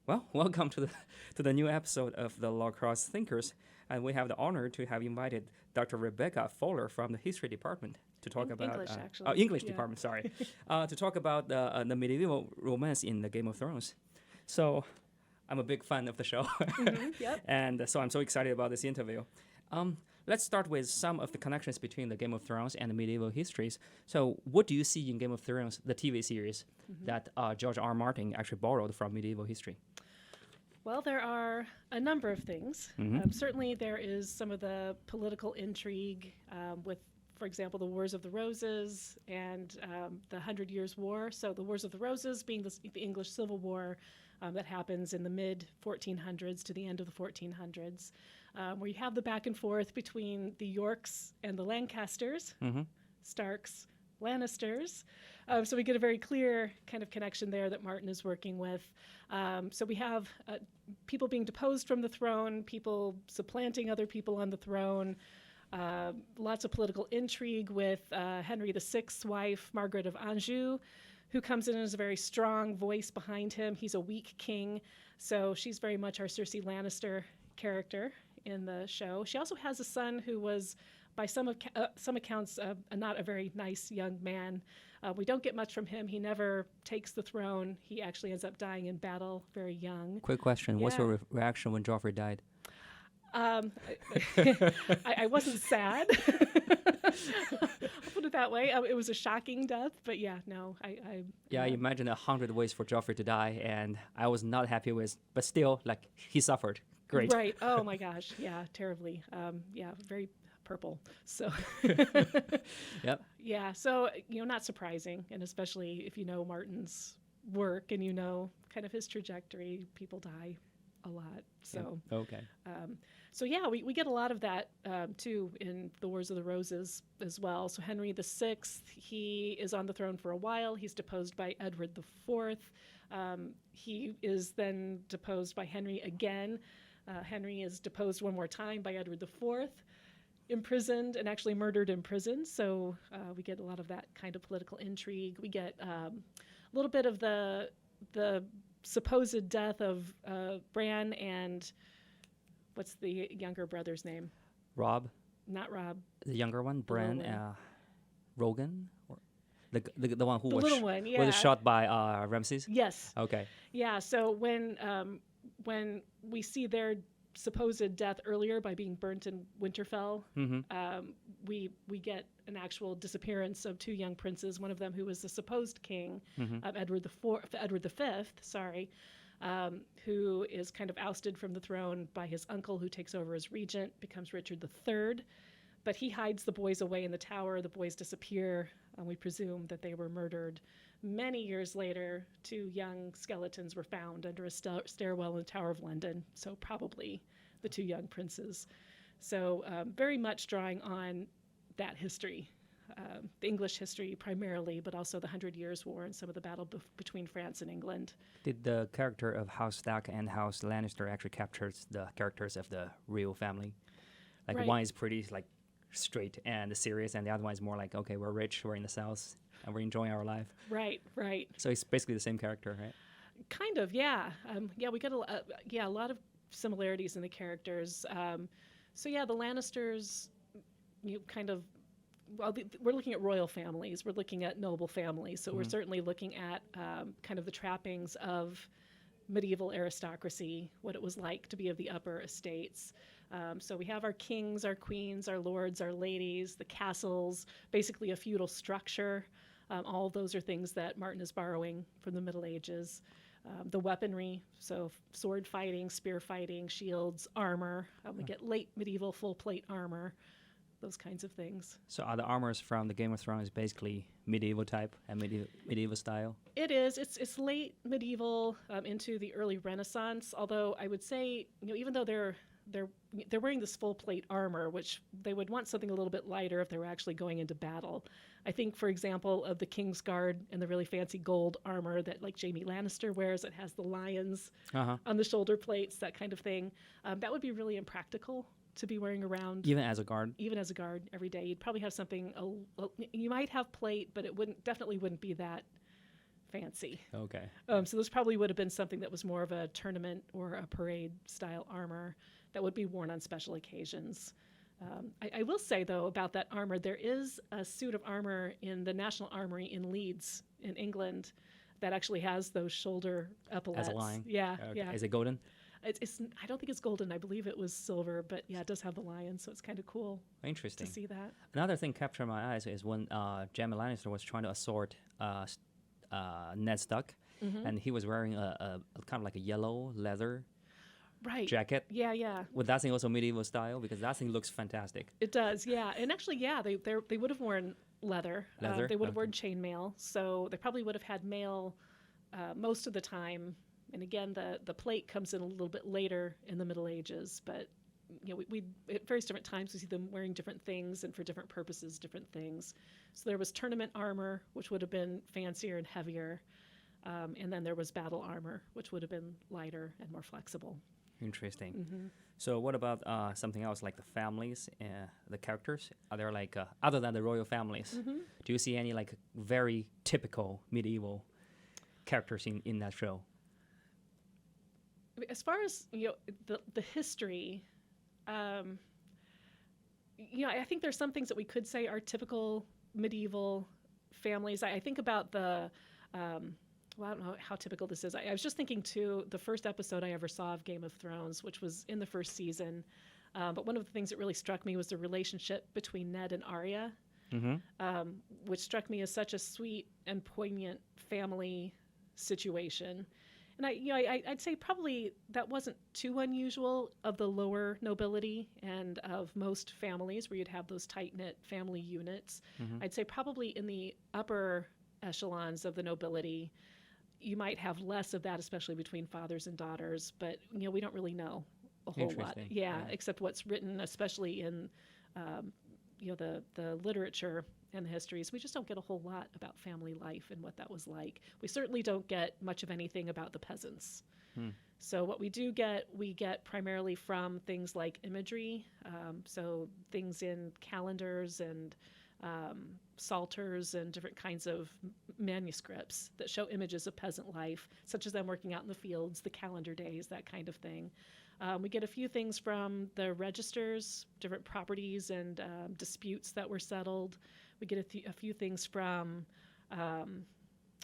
Well, welcome to the new episode of the Crosse Thinkers, and we have the honor to have invited Dr. Rebekah Fowler from the History Department to talk about English, actually. English Yeah. Department. Sorry, to talk about the medieval romance in the Game of Thrones. So, I'm a big fan of the show, Yep. and so I'm so excited about this interview. Let's start with some of the connections between the Game of Thrones and the medieval histories. So, what do you see in Game of Thrones, the TV series, that George R. Martin actually borrowed from medieval history? Well, there are a number of things. Certainly, there is some of the political intrigue with, for example, the Wars of the Roses and the Hundred Years' War. So, the Wars of the Roses being the English Civil War that happens in the mid 1400s to the end of the 1400s, where you have the back and forth between the Yorks and the Lancasters, Starks, Lannisters. So we get a very clear kind of connection there that Martin is working with. So we have people being deposed from the throne, people supplanting other people on the throne, lots of political intrigue with Henry VI's wife, Margaret of Anjou, who comes in as a very strong voice behind him. He's a weak king, so she's very much our Cersei Lannister character in the show. She also has a son who was, by some accounts, not a very nice young man. We don't get much from him. He never takes the throne. He actually ends up dying in battle very young. Quick question. What's your reaction when Joffrey died? I wasn't sad. I'll put it that way. It was a shocking death, but I I imagine 100 ways for Joffrey to die, and I was not happy with, but still, like, he suffered. Great. Right. Oh my gosh. Yeah, terribly. Very purple. So Yep. yeah, so not surprising, and especially if you know Martin's work and you know kind of his trajectory, people die a lot. So Okay. we get a lot of that too in the Wars of the Roses as well. So Henry VI, he is on the throne for a while. He's deposed by Edward IV. He is then deposed by Henry again. Henry is deposed one more time by Edward IV, imprisoned and actually murdered in prison. So we get a lot of that kind of political intrigue. We get a little bit of the supposed death of Bran and what's the younger brother's name? Rob, Not Rob. the younger one, Bran, little Rogan, or the one who The was little one, yeah. was shot by Ramses. Yes. Okay. Yeah. So when we see their supposed death earlier by being burnt in Winterfell, we get an actual disappearance of two young princes. One of them who was the supposed king of Edward V, who is kind of ousted from the throne by his uncle, who takes over as regent, becomes Richard III. But he hides the boys away in the tower. The boys disappear, and we presume that they were murdered. Many years later, two young skeletons were found under a stairwell in the Tower of London, so probably the two young princes. So very much drawing on that history, the English history primarily, but also the Hundred Years' War and some of the battle between France and England. Did the character of House Stark and House Lannister actually captures the characters of the real family? Like Right. one is pretty like straight and serious, and the other one is more like, okay, we're rich, we're in the South, and we're enjoying our life. Right. So it's basically the same character, right? Kind of, yeah. We get a lot of similarities in the characters. The Lannisters, we're looking at royal families. We're looking at noble families. So we're certainly looking at kind of the trappings of medieval aristocracy, what it was like to be of the upper estates. So we have our kings, our queens, our lords, our ladies, the castles, basically a feudal structure. All of those are things that Martin is borrowing from the Middle Ages. The weaponry, so sword fighting, spear fighting, shields, armor. We get late medieval full plate armor, those kinds of things. So are the armors from the Game of Thrones basically medieval type and medieval style? It is. It's late medieval into the early Renaissance. Although I would say, even though they're wearing this full plate armor, which they would want something a little bit lighter if they were actually going into battle. I think, for example, of the King's Guard and the really fancy gold armor that like Jaime Lannister wears, it has the lions on the shoulder plates, that kind of thing. That would be really impractical to be wearing around. Even as a guard? Even as a guard every day. You'd probably have something, you might have plate, but it definitely wouldn't be that fancy. Okay. So this probably would have been something that was more of a tournament or a parade style armor that would be worn on special occasions. I will say, though, about that armor, there is a suit of armor in the National Armory in Leeds in England that actually has those shoulder epaulets. As a lion? Yeah, Okay. yeah. Is it golden? It's I don't think it's golden. I believe it was silver, but yeah, it does have the lion, so it's kind of cool Interesting. to see that. Another thing captured my eyes is when Jaime Lannister was trying to assault Ned Stark, and he was wearing a kind of like a yellow leather jacket. Yeah, yeah. Would that thing also medieval style? Because that thing looks fantastic. It does, yeah. And actually, yeah, they would have worn leather. Leather? They would have worn chainmail, so they probably would have had mail most of the time. And again, the plate comes in a little bit later in the Middle Ages, but we at various different times we see them wearing different things and for different purposes, different things. So there was tournament armor, which would have been fancier and heavier, and then there was battle armor, which would have been lighter and more flexible. Interesting. So what about something else like the families, the characters? Are there like, other than the royal families, do you see any like very typical medieval characters in that show? As far as the history, I think there's some things that we could say are typical medieval families. I think about the well, I don't know how typical this is. I was just thinking too, the first episode I ever saw of Game of Thrones, which was in the first season. But one of the things that really struck me was the relationship between Ned and Arya, which struck me as such a sweet and poignant family situation. And I'd say probably that wasn't too unusual of the lower nobility and of most families where you'd have those tight-knit family units. I'd say probably in the upper echelons of the nobility, you might have less of that, especially between fathers and daughters. But we don't really know a whole lot. Yeah, except what's written, especially in the literature and the histories. We just don't get a whole lot about family life and what that was like. We certainly don't get much of anything about the peasants. So what we do get, we get primarily from things like imagery, so things in calendars and psalters and different kinds of manuscripts that show images of peasant life, such as them working out in the fields, the calendar days, that kind of thing. We get a few things from the registers, different properties and disputes that were settled. We get a few things from,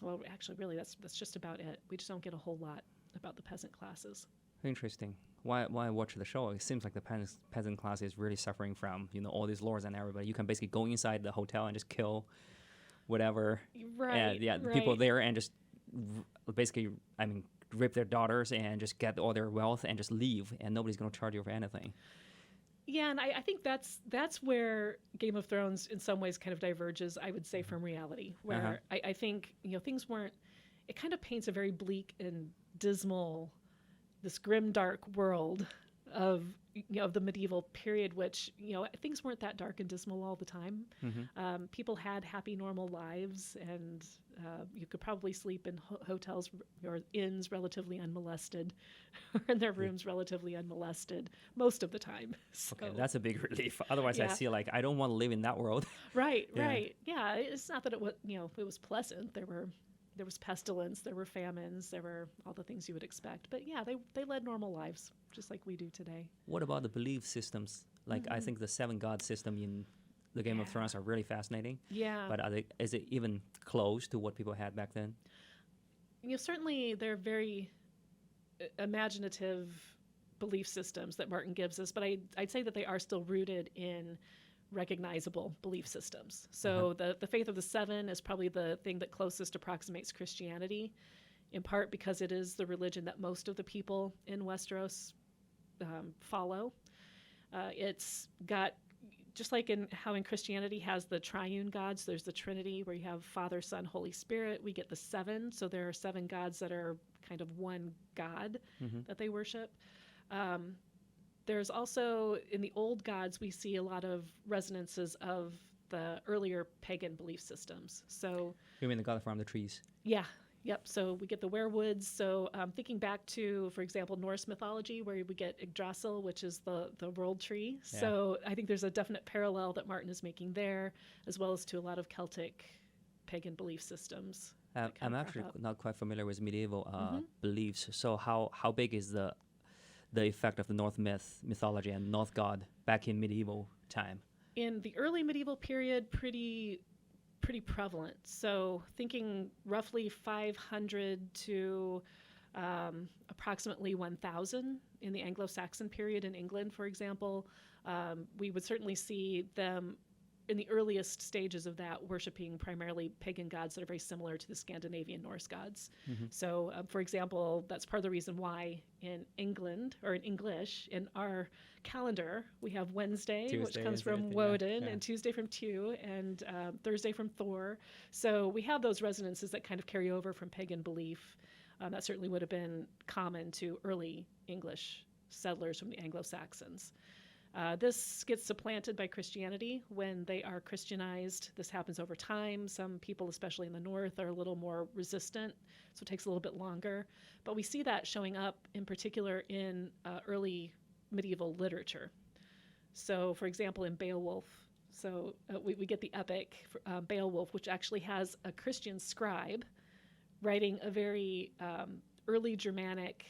well, actually, really, that's just about it. We just don't get a whole lot about the peasant classes. Interesting. Why watch the show? It seems like the peasant class is really suffering from all these lords and everybody. You can basically go inside the hotel and just kill whatever. Right. The people there and just basically, rip their daughters and just get all their wealth and just leave, and nobody's going to charge you for anything. Yeah, and I think that's where Game of Thrones in some ways kind of diverges, I would say, from reality, where I think things weren't. It kind of paints a very bleak and dismal, this grim, dark world of the medieval period, which things weren't that dark and dismal all the time. People had happy, normal lives, and you could probably sleep in hotels or inns relatively unmolested, or in their rooms relatively unmolested most of the time. So, okay, that's a big relief. Otherwise, I feel like I don't want to live in that world. Right. Yeah, it's not that it was it was pleasant. There was pestilence, there were famines, there were all the things you would expect. But yeah, they led normal lives, just like we do today. What about the belief systems? Like, I think the 7 god system in the Game of Thrones are really fascinating. Yeah. But is it even close to what people had back then? Certainly they're very imaginative belief systems that Martin gives us, but I'd say that they are still rooted in recognizable belief systems. So the faith of the 7 is probably the thing that closest approximates Christianity, in part because it is the religion that most of the people in Westeros follow. It's got, just like how in Christianity has the triune gods, there's the Trinity where you have Father, Son, Holy Spirit. We get the 7, so there are 7 gods that are kind of one God that they worship. There's also, in the old gods, we see a lot of resonances of the earlier pagan belief systems. So You mean the god from the trees? Yeah. Yep. So we get the werewoods. So thinking back to, for example, Norse mythology, where we get Yggdrasil, which is the world tree. Yeah. So I think there's a definite parallel that Martin is making there, as well as to a lot of Celtic pagan belief systems. I'm actually not quite familiar with medieval beliefs. So how big is the effect of the Norse mythology and Norse god back in medieval time? In the early medieval period, pretty prevalent. So thinking roughly 500 to approximately 1,000 in the Anglo-Saxon period in England, for example. We would certainly see them in the earliest stages of that worshiping primarily pagan gods that are very similar to the Scandinavian Norse gods. So, for example, that's part of the reason why in England, or in English, in our calendar, we have Wednesday, Tuesday which comes from Woden, and Tuesday from Tu, and Thursday from Thor. So we have those resonances that kind of carry over from pagan belief. That certainly would have been common to early English settlers from the Anglo-Saxons. This gets supplanted by Christianity when they are Christianized. This happens over time. Some people, especially in the north, are a little more resistant, so it takes a little bit longer. But we see that showing up in particular in early medieval literature. So, for example, in Beowulf, we get the epic Beowulf, which actually has a Christian scribe writing a very early Germanic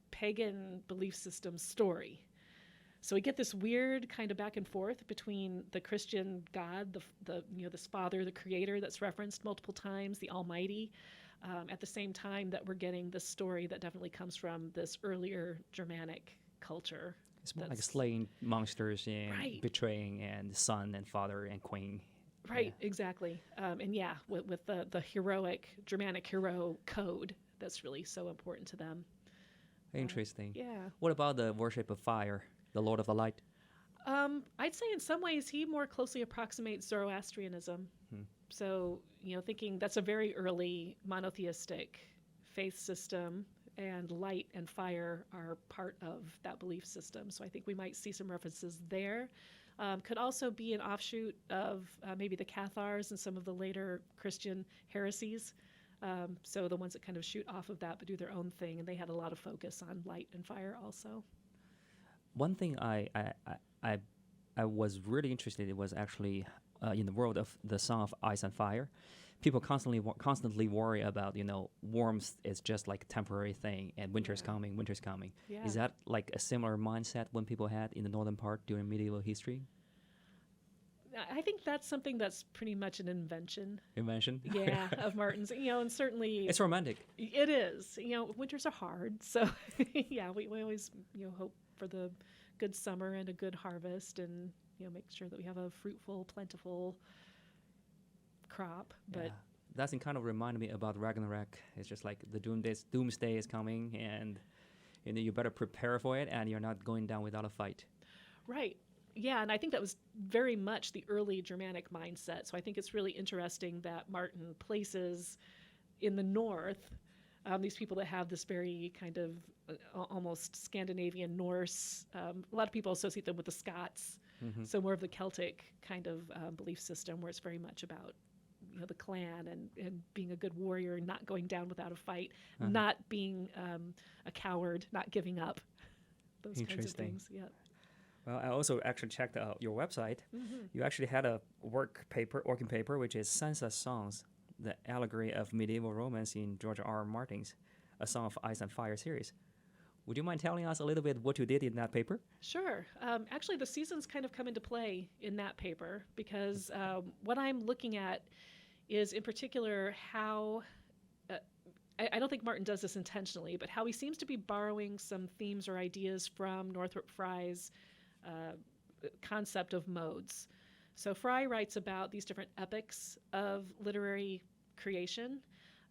pagan belief system story. So we get this weird kind of back and forth between the Christian God, this Father, the Creator that's referenced multiple times, the Almighty, at the same time that we're getting this story that definitely comes from this earlier Germanic culture. It's more like slaying monsters and betraying and son and father and queen. Right, exactly. With the heroic Germanic hero code that's really so important to them. Interesting. Yeah. What about the worship of fire? The Lord of the Light? I'd say in some ways he more closely approximates Zoroastrianism. So, thinking that's a very early monotheistic faith system, and light and fire are part of that belief system. So I think we might see some references there. Could also be an offshoot of maybe the Cathars and some of the later Christian heresies. So the ones that kind of shoot off of that but do their own thing, and they had a lot of focus on light and fire also. One thing I was really interested in was actually in the world of the Song of Ice and Fire. People constantly worry about, warmth is just like a temporary thing, and winter's coming. Yeah. Is that like a similar mindset when people had in the northern part during medieval history? I think that's something that's pretty much an invention. Yeah, of Martin's. And certainly it's romantic. It is. Winters are hard, so yeah, we always hope for the good summer and a good harvest, and make sure that we have a fruitful, plentiful crop. But that's kind of reminded me about Ragnarok. It's just like the doomsday is coming, and you better prepare for it, and you're not going down without a fight. Right. Yeah, and I think that was very much the early Germanic mindset. So I think it's really interesting that Martin places in the north these people that have this very kind of almost Scandinavian Norse. A lot of people associate them with the Scots, so more of the Celtic kind of belief system, where it's very much about the clan and being a good warrior, not going down without a fight, not being a coward, not giving up. Those kinds of things. Yeah. Well, I also actually checked out your website. You actually had a working paper, which is Sansa Songs, the allegory of medieval romance in George R. Martin's A Song of Ice and Fire series. Would you mind telling us a little bit what you did in that paper? Sure. Actually, the seasons kind of come into play in that paper because what I'm looking at is in particular how, I don't think Martin does this intentionally, but how he seems to be borrowing some themes or ideas from Northrop Frye's concept of modes. So Frye writes about these different epochs of literary creation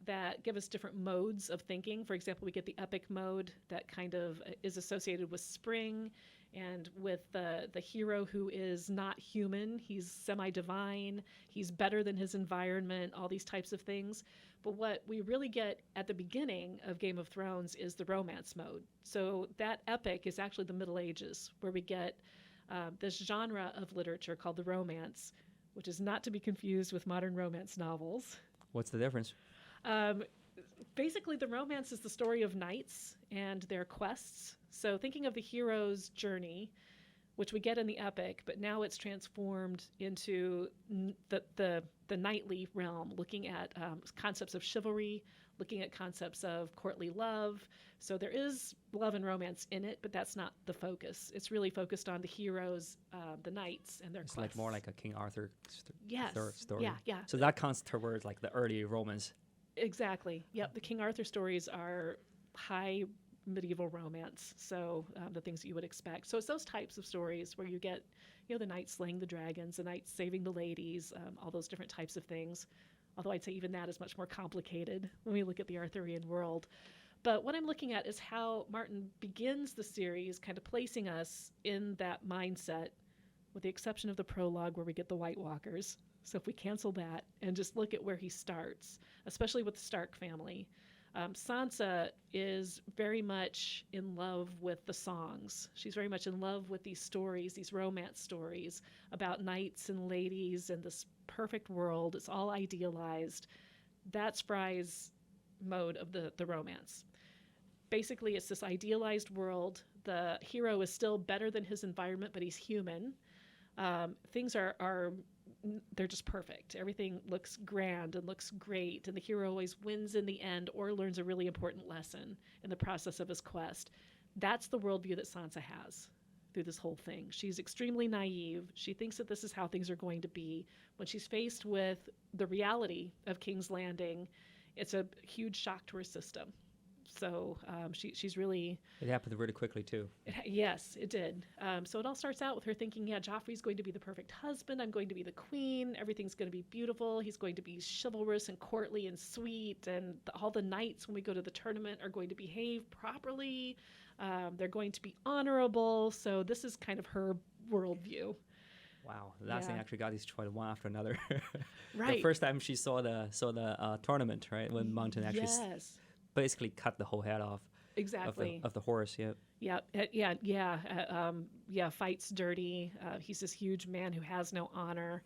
that give us different modes of thinking. For example, we get the epic mode that kind of is associated with spring and with the hero who is not human. He's semi-divine. He's better than his environment, all these types of things. But what we really get at the beginning of Game of Thrones is the romance mode. So that epic is actually the Middle Ages, where we get this genre of literature called the romance, which is not to be confused with modern romance novels. What's the difference? Basically, the romance is the story of knights and their quests. So thinking of the hero's journey, which we get in the epic, but now it's transformed into the knightly realm, looking at concepts of chivalry, looking at concepts of courtly love. So there is love and romance in it, but that's not the focus. It's really focused on the heroes, the knights, and their quests. Like more like a King Arthur story. Yeah. So that counts towards like the early Romans. Exactly. Yep. The King Arthur stories are high medieval romance, so the things that you would expect. So it's those types of stories where you get, the knights slaying the dragons, the knights saving the ladies, all those different types of things. Although I'd say even that is much more complicated when we look at the Arthurian world. But what I'm looking at is how Martin begins the series, kind of placing us in that mindset, with the exception of the prologue where we get the White Walkers. So if we cancel that and just look at where he starts, especially with the Stark family, Sansa is very much in love with the songs. She's very much in love with these stories, these romance stories about knights and ladies and this perfect world. It's all idealized. That's Fry's mode of the romance. Basically, it's this idealized world. The hero is still better than his environment, but he's human. Things are they're just perfect. Everything looks grand and looks great, and the hero always wins in the end or learns a really important lesson in the process of his quest. That's the worldview that Sansa has through this whole thing. She's extremely naive. She thinks that this is how things are going to be. When she's faced with the reality of King's Landing, it's a huge shock to her system. So she's really... It happened really quickly, too. Yes, it did. So it all starts out with her thinking, Joffrey's going to be the perfect husband. I'm going to be the queen. Everything's going to be beautiful. He's going to be chivalrous and courtly and sweet. And all the knights, when we go to the tournament, are going to behave properly. They're going to be honorable. So this is kind of her worldview. Wow, that thing actually got destroyed one after another. Right. The first time she saw the tournament, right, when Mountain actually basically cut the whole head off. Exactly. Of the horse. Fights dirty. He's this huge man who has no honor.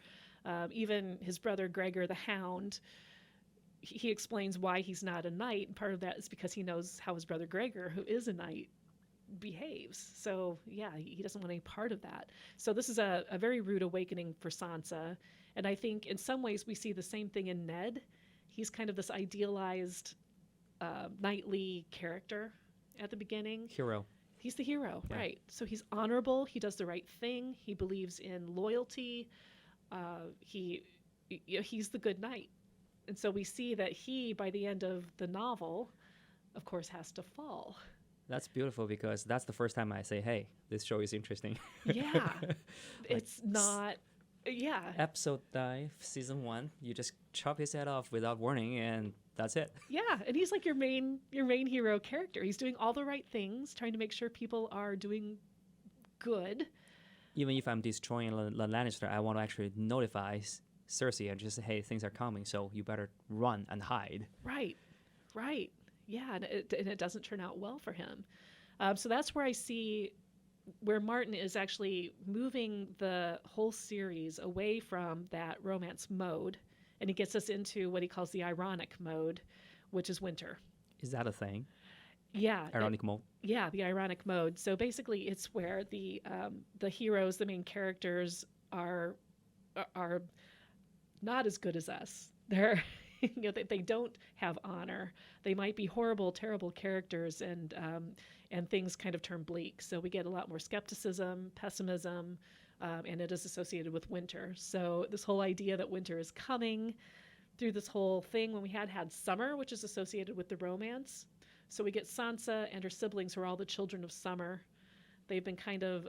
Even his brother Gregor the Hound, he explains why he's not a knight. And part of that is because he knows how his brother Gregor, who is a knight, behaves. So he doesn't want any part of that. So this is a very rude awakening for Sansa. And I think in some ways we see the same thing in Ned. He's kind of this idealized knightly character at the beginning. Hero. He's the hero, right. So he's honorable. He does the right thing. He believes in loyalty. He's the good knight. And so we see that he, by the end of the novel, of course, has to fall. That's beautiful because that's the first time I say, hey, this show is interesting. Yeah. It's not... Yeah. Episode 5, season 1, you just chop his head off without warning, and that's it. Yeah, and he's like your main hero character. He's doing all the right things, trying to make sure people are doing good. Even if I'm destroying the Lannister, I want to actually notify Cersei and just say, hey, things are coming, so you better run and hide. Right. Yeah, and it doesn't turn out well for him. So that's where I see where Martin is actually moving the whole series away from that romance mode, and he gets us into what he calls the ironic mode, which is winter. Is that a thing? Yeah. Ironic mode? Yeah, the ironic mode. So basically it's where the heroes, the main characters, are not as good as us. They're... they don't have honor. They might be horrible, terrible characters, and things kind of turn bleak. So we get a lot more skepticism, pessimism, and it is associated with winter. So this whole idea that winter is coming through this whole thing, when we had summer, which is associated with the romance. So we get Sansa and her siblings, who are all the children of summer. They've been kind of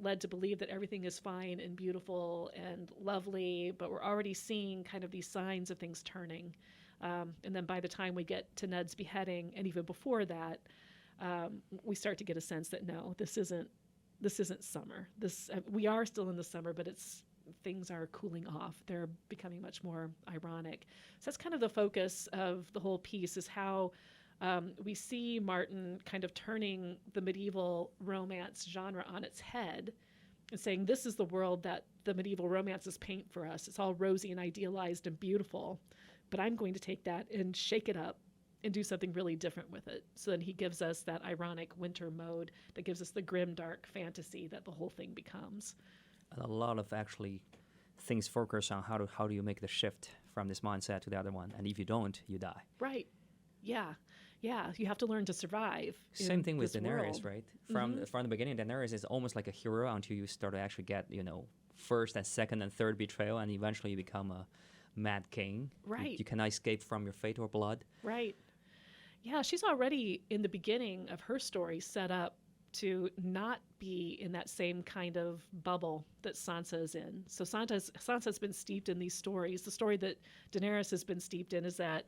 led to believe that everything is fine and beautiful and lovely, but we're already seeing kind of these signs of things turning. And then by the time we get to Ned's beheading, and even before that, we start to get a sense that no, this isn't summer. We are still in the summer, but things are cooling off. They're becoming much more ironic. So that's kind of the focus of the whole piece, is how we see Martin kind of turning the medieval romance genre on its head and saying, this is the world that the medieval romances paint for us. It's all rosy and idealized and beautiful, but I'm going to take that and shake it up and do something really different with it. So then he gives us that ironic winter mode that gives us the grim, dark fantasy that the whole thing becomes. And a lot of actually things focus on how do you make the shift from this mindset to the other one. And if you don't, you die. Right. Yeah. Yeah. You have to learn to survive. Same thing with this Daenerys, world. right? From the beginning, Daenerys is almost like a hero until you start to actually get, first and second and third betrayal, and eventually you become a mad king. Right. You cannot escape from your fate or blood. Right. Yeah, she's already in the beginning of her story set up to not be in that same kind of bubble that Sansa is in. So Sansa's been steeped in these stories. The story that Daenerys has been steeped in is that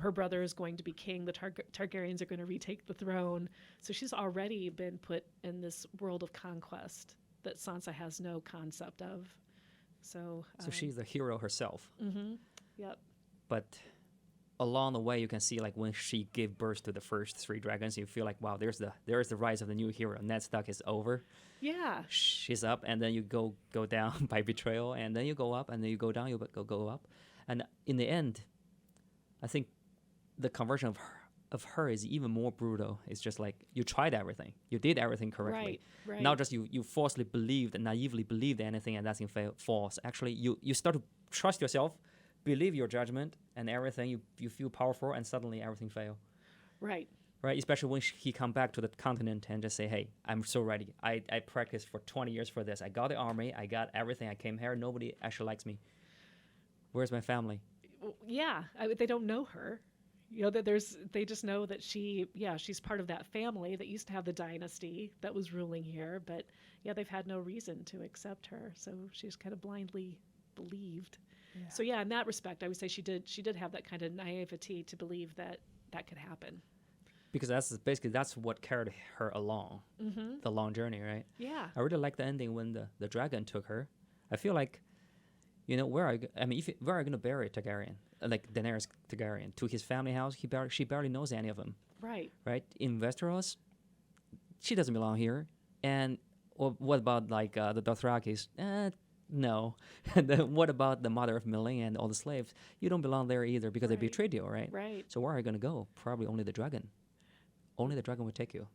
her brother is going to be king. The Targaryens are going to retake the throne. So she's already been put in this world of conquest that Sansa has no concept of. So she's the hero herself. Mm-hmm. Yep. But along the way, you can see like when she gave birth to the first 3 dragons, you feel like, wow, there's the rise of the new hero. Ned Stark is over. Yeah. She's up, and then you go down by betrayal, and then you go up, and then you go down, you go up, and in the end, I think the conversion of her is even more brutal. It's just like you tried everything, you did everything correctly. Right. Not just you falsely believed and naively believed anything, and that's false. Actually, you start to trust yourself, believe your judgment and everything. You feel powerful, and suddenly everything fail. Right. Right. Especially when he come back to the continent and just say, "Hey, I'm so ready. I practiced for 20 years for this. I got the army. I got everything. I came here. Nobody actually likes me. Where's my family?" Yeah. They don't know her. They just know that she's part of that family that used to have the dynasty that was ruling here, but they've had no reason to accept her, so she's kind of blindly believed. Yeah. So in that respect, I would say she did have that kind of naivety to believe that could happen. Because that's what carried her along the long journey, right? Yeah. I really like the ending when the dragon took her. I feel like, where are you going to bury Targaryen? Like Daenerys Targaryen, to his family house. She barely knows any of them. Right. Right. In Westeros, she doesn't belong here. And what about like the Dothrakis? No. And then what about the mother of Meline and all the slaves? You don't belong there either because they betrayed you, right? Right. So where are you going to go? Probably only the dragon. Only the dragon would take you.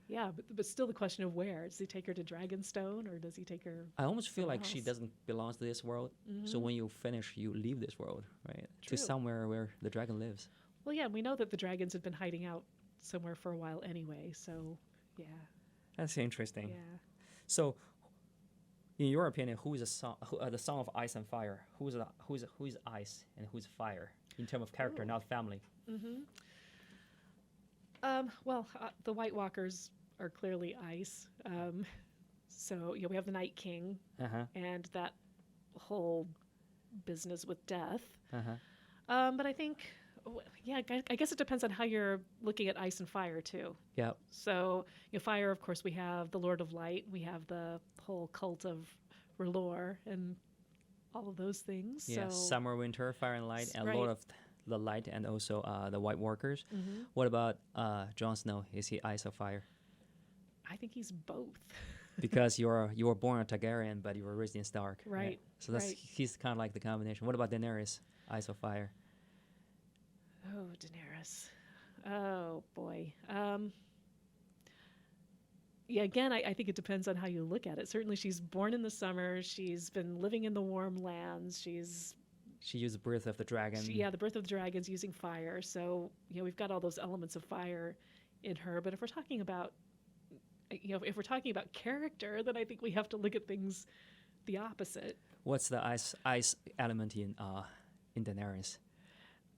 Yeah. But still the question of where. Does he take her to Dragonstone, or does he take her I almost feel like else? she doesn't belong to this world. So when you finish, you leave this world, right? True. To somewhere where the dragon lives. Well, yeah, we know that the dragons have been hiding out somewhere for a while anyway, so yeah. That's interesting. Yeah. So, in your opinion, who is the Song of Ice and Fire? Who's ice and who's fire in terms of character, not family? The White Walkers are clearly ice. So we have the Night King and that whole business with death. But I think, I guess it depends on how you're looking at ice and fire too. Yeah. So fire, of course, we have the Lord of Light. We have the whole cult of R'hllor and all of those things. Yeah. So, Summer, winter, fire and light, and Lord of the Light, and also the White Walkers. What about Jon Snow? Is he ice or fire? I think he's both. Because you were born a Targaryen, but you were raised in Stark. Right. So he's kind of like the combination. What about Daenerys? Ice or fire? Oh, Daenerys. Oh, boy. Again, I think it depends on how you look at it. Certainly she's born in the summer. She's been living in the warm lands. She used the birth of the dragon. The birth of the dragons using fire. So, we've got all those elements of fire in her. But if we're talking about, character, then I think we have to look at things the opposite. What's the ice element in Daenerys?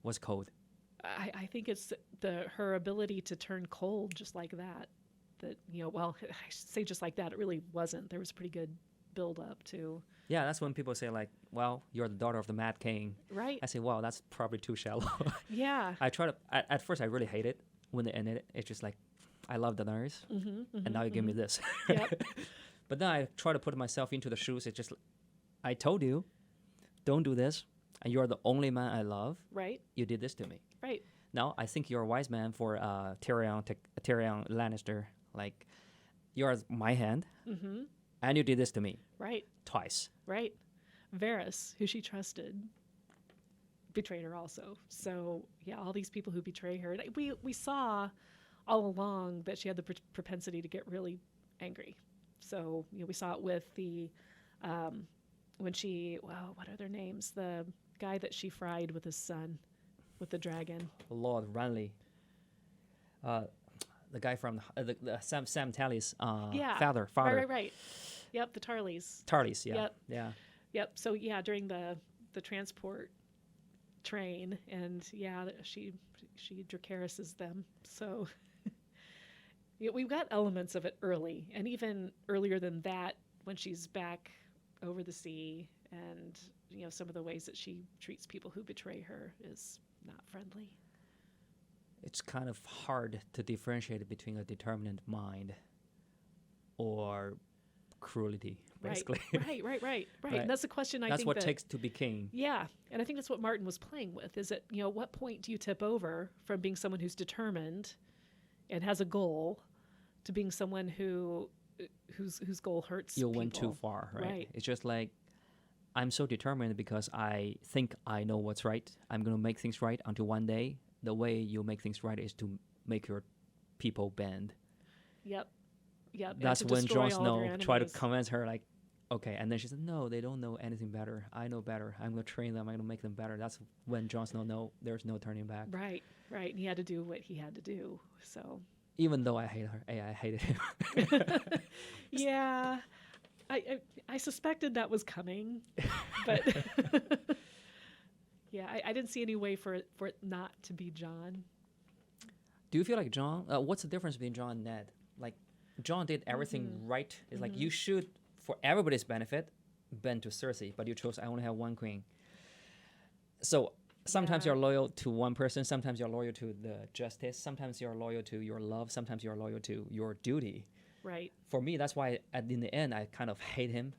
What's cold? I think it's her ability to turn cold just like that. That, I say just like that. It really wasn't. There was a pretty good build up to. Yeah, that's when people say like, well, you're the daughter of the Mad King. Right. I say, wow, that's probably too shallow. Yeah. I try to, at first I really hate it when they ended it. It's just like, I love Daenerys, and now you give me this. Yep. But then I try to put myself into the shoes. It's just, I told you, don't do this, and you're the only man I love. Right. You did this to me. Right. Now, I think you're a wise man for Tyrion Lannister. Like, you're my hand, and you did this to me. Right. Twice. Right. Varys, who she trusted. betrayed her also. So yeah, all these people who betray her. And we saw all along that she had the propensity to get really angry. So we saw it with the when she what are their names? The guy that she fried with his son, with the dragon. Lord Renly. The guy from the Sam Tally's father. Right. Yep, the Tarleys. Tarleys, yeah. Yep. Yeah. Yep. So yeah, during the transport train, and she Dracaris's them. So we've got elements of it early, and even earlier than that, when she's back over the sea, and some of the ways that she treats people who betray her is not friendly. It's kind of hard to differentiate between a determined mind or cruelty, basically. Right. And that's the question I think that's what it takes to be king. Yeah, and I think that's what Martin was playing with. Is at what point do you tip over from being someone who's determined and has a goal to being someone whose goal hurts You people. went too far, right? It's just like, I'm so determined because I think I know what's right. I'm going to make things right until one day. The way you make things right is to make your people bend. Yep. That's when Jon Snow tried to convince her, like, okay. And then she said, no, they don't know anything better. I know better. I'm going to train them. I'm going to make them better. That's when Jon Snow know there's no turning back. Right. And he had to do what he had to do. So. Even though I hate her, I hated him. Yeah. I suspected that was coming, but yeah, I didn't see any way for it not to be Jon. Do you feel like Jon? What's the difference between Jon and Ned? Like, Jon did everything right. It's like you should, for everybody's benefit, bend to Cersei, but you chose I only have one queen. So sometimes you're loyal to one person. Sometimes you're loyal to the justice. Sometimes you're loyal to your love. Sometimes you're loyal to your duty. Right. For me, that's why in the end I kind of hate him.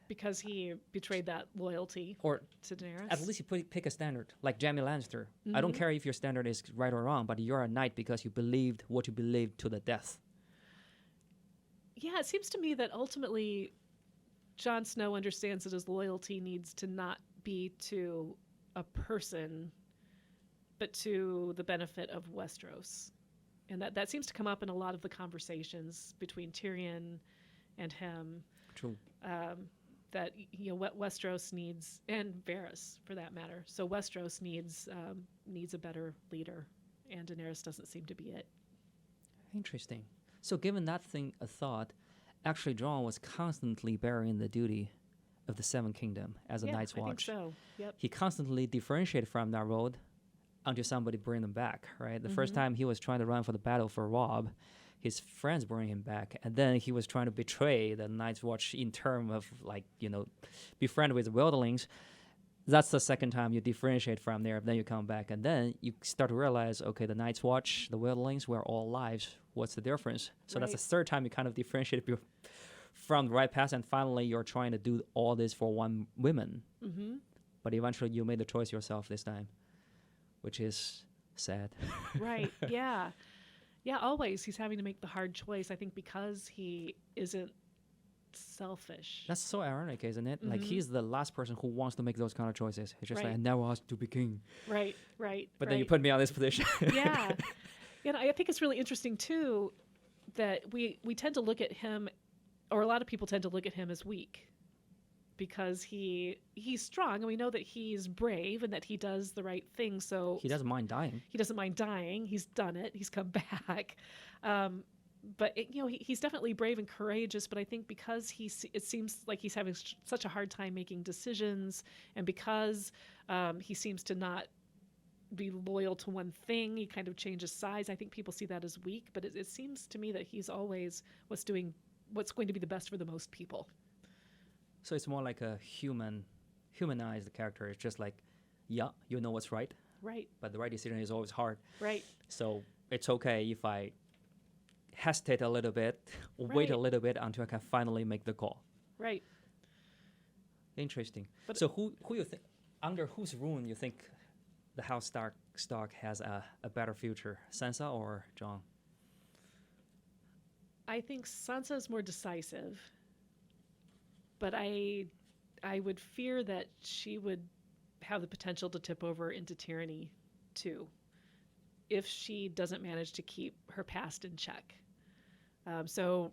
Because he betrayed that loyalty to Daenerys. At least you pick a standard, like Jaime Lannister. I don't care if your standard is right or wrong, but you're a knight because you believed what you believed to the death. Yeah, it seems to me that ultimately Jon Snow understands that his loyalty needs to not be to a person, but to the benefit of Westeros. And that seems to come up in a lot of the conversations between Tyrion and him. True. That what Westeros needs, and Varys for that matter. So Westeros needs a better leader, and Daenerys doesn't seem to be it. Interesting. So given that thing a thought, actually Jon was constantly bearing the duty of the Seven Kingdom as a Night's Watch. I think so. Yep. He constantly differentiated from that road until somebody bring them back, right? The first time he was trying to run for the battle for Robb, his friends bring him back, and then he was trying to betray the Night's Watch in terms of, like, be friend with the wildlings. That's the second time you differentiate from there. Then you come back, and then you start to realize, okay, the Night's Watch, the wildlings, we're all lives. What's the difference? So that's the third time you kind of differentiate from the right path, and finally you're trying to do all this for one woman. Mm-hmm. But eventually you made the choice yourself this time, which is sad. Right, yeah. Yeah, always he's having to make the hard choice, I think, because he isn't selfish. That's so ironic, isn't it? Like, he's the last person who wants to make those kind of choices. It's just like, I never asked to be king. Right. But then you put me on this position. Yeah. And I think it's really interesting, too, that we tend to look at him, or a lot of people tend to look at him as weak, because he's strong, and we know that he's brave and that he does the right thing. So he doesn't mind dying. He doesn't mind dying. He's done it. He's come back. But he's definitely brave and courageous. But I think because it seems like he's having such a hard time making decisions, and because he seems to not be loyal to one thing, he kind of changes sides. I think people see that as weak. But it seems to me that he's always what's going to be the best for the most people. So it's more like a humanized character. It's just like, you know what's right. Right. But the right decision is always hard. Right. So it's okay if I hesitate a little bit, wait a little bit until I can finally make the call. Right. Interesting. But so who you think, under whose rule you think the House Stark has a better future, Sansa or Jon? I think Sansa is more decisive. But I would fear that she would have the potential to tip over into tyranny too, if she doesn't manage to keep her past in check. So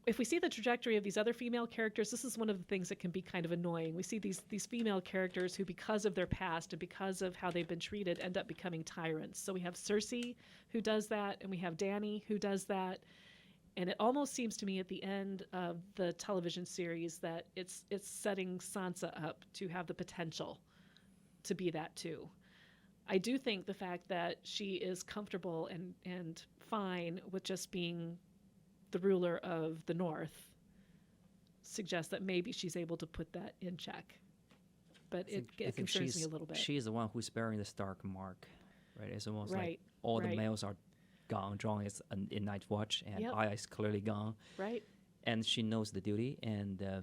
if we see the trajectory of these other female characters, this is one of the things that can be kind of annoying. We see these female characters who, because of their past and because of how they've been treated, end up becoming tyrants. So we have Cersei who does that, and we have Dany who does that. And it almost seems to me at the end of the television series that it's setting Sansa up to have the potential to be that too. I do think the fact that she is comfortable and fine with just being the ruler of the North suggests that maybe she's able to put that in check. But it concerns me a little bit. She's the one who's bearing the Stark mark, right? It's almost right, like all right. the males are gone. Jon is in Night Watch, and Arya is clearly gone. Right. And she knows the duty, and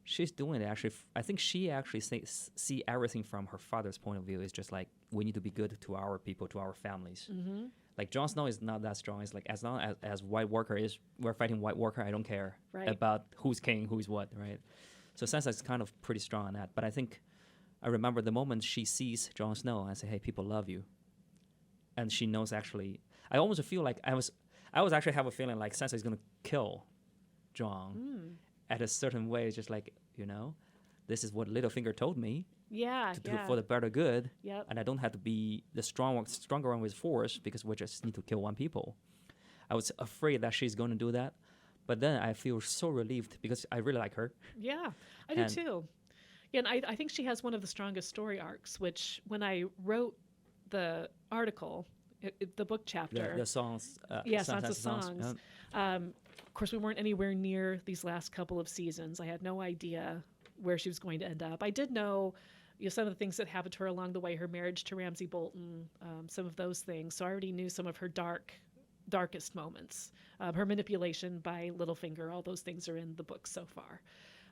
she's doing it. Actually, I think she actually see everything from her father's point of view. It's just like, we need to be good to our people, to our families. Mm-hmm. Like, Jon Snow is not that strong. It's like, as long as White Walker is, we're fighting White Walker, I don't care about who's king, who's what, right? So Sansa's kind of pretty strong on that. But I think, I remember the moment she sees Jon Snow and say, hey, people love you. And she knows actually, I almost feel like I was actually have a feeling like Sansa is going to kill Jon at a certain way. It's just like, this is what Littlefinger told me. Yeah, to do for the better good. Yep. And I don't have to be the stronger one with force, because we just need to kill one people. I was afraid that she's going to do that. But then I feel so relieved because I really like her. Yeah, I do too. Yeah, and I think she has one of the strongest story arcs, which when I wrote the article, the book chapter. The songs. Sansa's songs. Of course, we weren't anywhere near these last couple of seasons. I had no idea where she was going to end up. I did know some of the things that happened to her along the way, her marriage to Ramsay Bolton, some of those things. So I already knew some of her darkest moments. Her manipulation by Littlefinger, all those things are in the book so far.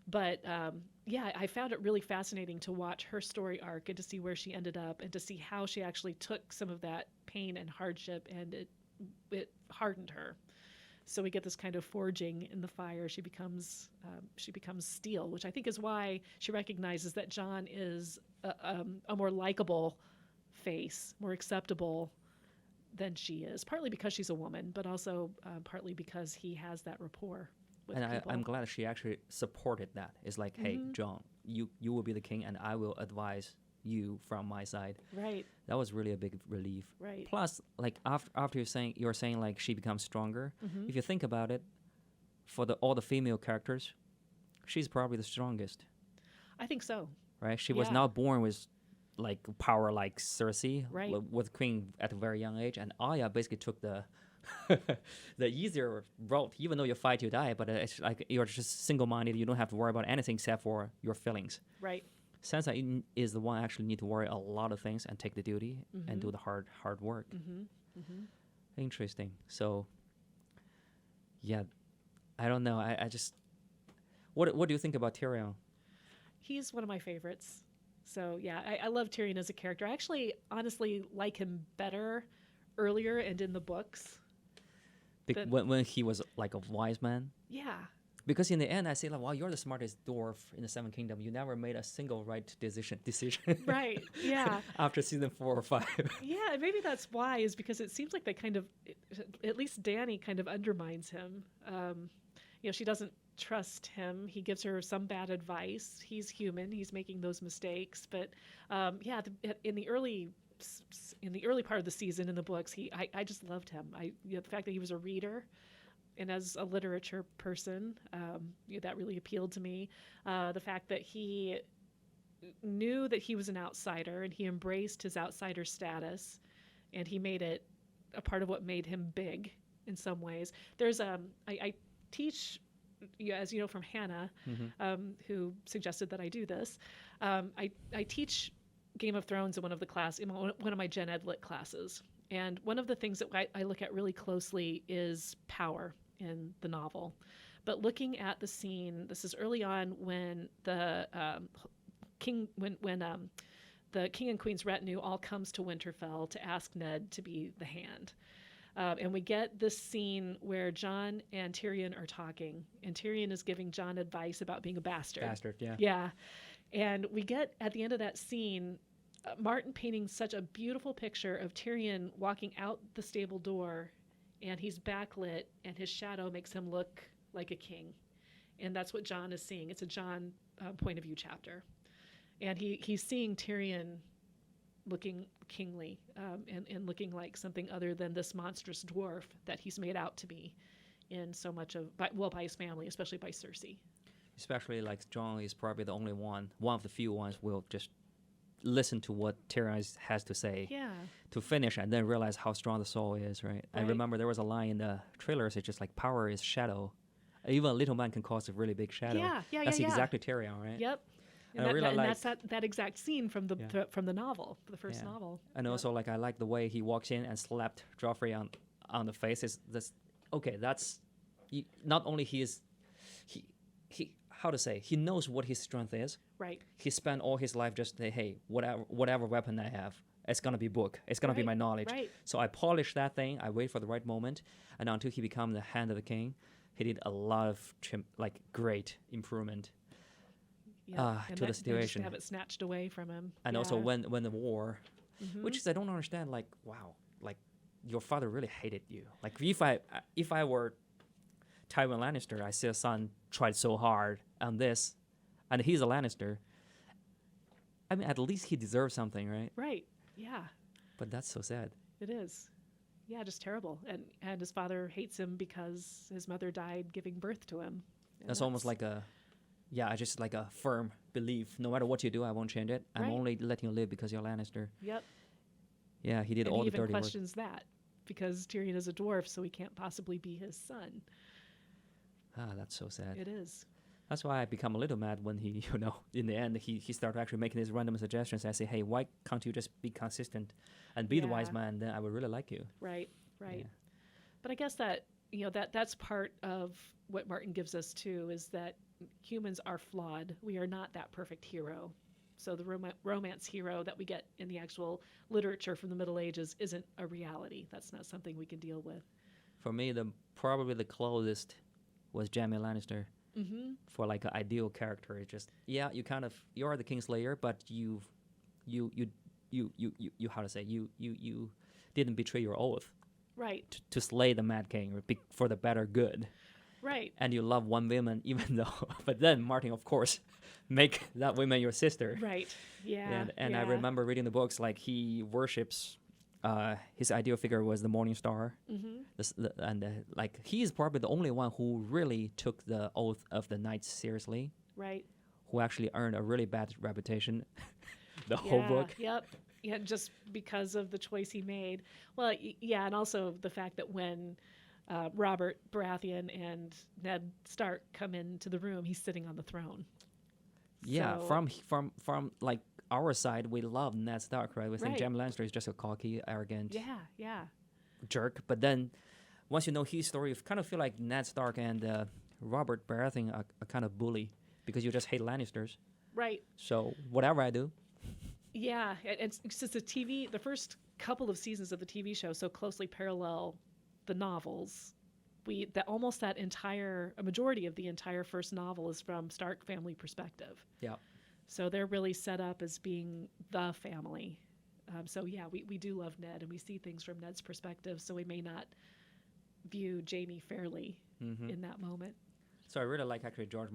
But I found it really fascinating to watch her story arc and to see where she ended up and to see how she actually took some of that pain and hardship, and it hardened her. So we get this kind of forging in the fire. She becomes steel, which I think is why she recognizes that Jon is a more likable face, more acceptable than she is. Partly because she's a woman, but also partly because he has that rapport with people. I'm glad she actually supported that. It's like, hey, Jon, you will be the king, and I will advise you from my side. Right. That was really a big relief. Right. Plus, like after you're saying like she becomes stronger. If you think about it, for all the female characters, she's probably the strongest. I think so. Right. She was not born with like power like Cersei. Right. Was queen at a very young age, and Arya basically took the the easier route. Even though you fight, you die, but it's like you're just single-minded. You don't have to worry about anything except for your feelings. Right. Sansa is the one actually need to worry a lot of things and take the duty and do the hard work. Interesting. So, yeah, I don't know. I just, what do you think about Tyrion? He's one of my favorites. So yeah, I love Tyrion as a character. I actually, honestly, like him better earlier and in the books. When he was like a wise man. Yeah. Because in the end, I say, like, wow, you're the smartest dwarf in the Seven Kingdom. You never made a single right decision. Right, yeah. After season 4 or 5. Yeah, and maybe that's why, is because it seems like they kind of, at least Dany kind of undermines him. She doesn't trust him. He gives her some bad advice. He's human. He's making those mistakes. But in the early part of the season in the books, I just loved him. The fact that he was a reader. And as a literature person, that really appealed to me. The fact that he knew that he was an outsider and he embraced his outsider status, and he made it a part of what made him big in some ways. There's I teach, as you know from Hannah, who suggested that I do this. I teach Game of Thrones in one of my Gen Ed Lit classes. And one of the things that I look at really closely is power in the novel. But looking at the scene, this is early on when the king and queen's retinue all comes to Winterfell to ask Ned to be the hand. And we get this scene where Jon and Tyrion are talking, and Tyrion is giving Jon advice about being a bastard. Bastard, yeah. Yeah. And we get at the end of that scene, Martin painting such a beautiful picture of Tyrion walking out the stable door, and he's backlit, and his shadow makes him look like a king. And that's what Jon is seeing. It's a Jon point of view chapter. And he's seeing Tyrion looking kingly and looking like something other than this monstrous dwarf that he's made out to be in so much of, by his family, especially by Cersei. Especially like Jon is probably the only one of the few ones will just listen to what Tyrion has to say to finish and then realize how strong the soul is, right? I remember there was a line in the trailers, it's just like power is shadow. Even a little man can cause a really big shadow. That's exactly Tyrion, right? Yep. And that's that exact scene from the novel, the first novel. And also, like, I like the way he walks in and slapped Joffrey on the face. Is this okay? That's not only he how to say, he knows what his strength is. Right. He spent all his life just say, hey, whatever weapon I have, it's gonna be book. It's gonna be my knowledge. Right. So I polish that thing. I wait for the right moment, and until he become the hand of the king, he did a lot of great improvement. To the situation. Just have it snatched away from him. And also when the war, which is I don't understand. Like, wow, like your father really hated you. Like if I were Tywin Lannister, I see a son tried so hard on this, and he's a Lannister. I mean, at least he deserves something, right? Right. Yeah. But that's so sad. It is. Yeah, just terrible. And his father hates him because his mother died giving birth to him. That's almost like just like a firm belief. No matter what you do, I won't change it. I'm only letting you live because you're Lannister. Yep. Yeah, he did all the dirty work. And he even questions that because Tyrion is a dwarf, so he can't possibly be his son. That's so sad. It is. That's why I become a little mad when he, in the end, he started actually making these random suggestions. I say, hey, why can't you just be consistent and be the wise man? Then I would really like you. Right. Yeah. But I guess that, that's part of what Martin gives us too, is that humans are flawed. We are not that perfect hero. So the romance hero that we get in the actual literature from the Middle Ages isn't a reality. That's not something we can deal with. For me, probably the closest was Jaime Lannister. For like an ideal character. It's just you are the Kingslayer, but you how to say, you didn't betray your oath. Right. To slay the Mad King for the better good. Right. And you love one woman even though, but then Martin, of course, make that woman your sister. Right. Yeah. And I remember reading the books, like he worships, his ideal figure was the Morning Star. Like he's probably the only one who really took the oath of the knights seriously. Right. Who actually earned a really bad reputation. The whole book. Yep. Yeah, just because of the choice he made. Well, and also the fact that when Robert Baratheon and Ned Stark come into the room, he's sitting on the throne. Yeah, so, from like our side, we love Ned Stark, right? We think Jaime Lannister is just a cocky, arrogant, jerk. But then, once you know his story, you kind of feel like Ned Stark and Robert Baratheon are kind of bully because you just hate Lannisters. Right. So whatever I do. Yeah, it's just the first couple of seasons of the TV show so closely parallel the novels. A majority of the entire first novel is from Stark family perspective. Yeah. So they're really set up as being the family. We do love Ned, and we see things from Ned's perspective, so we may not view Jaime fairly in that moment. So I really like actually George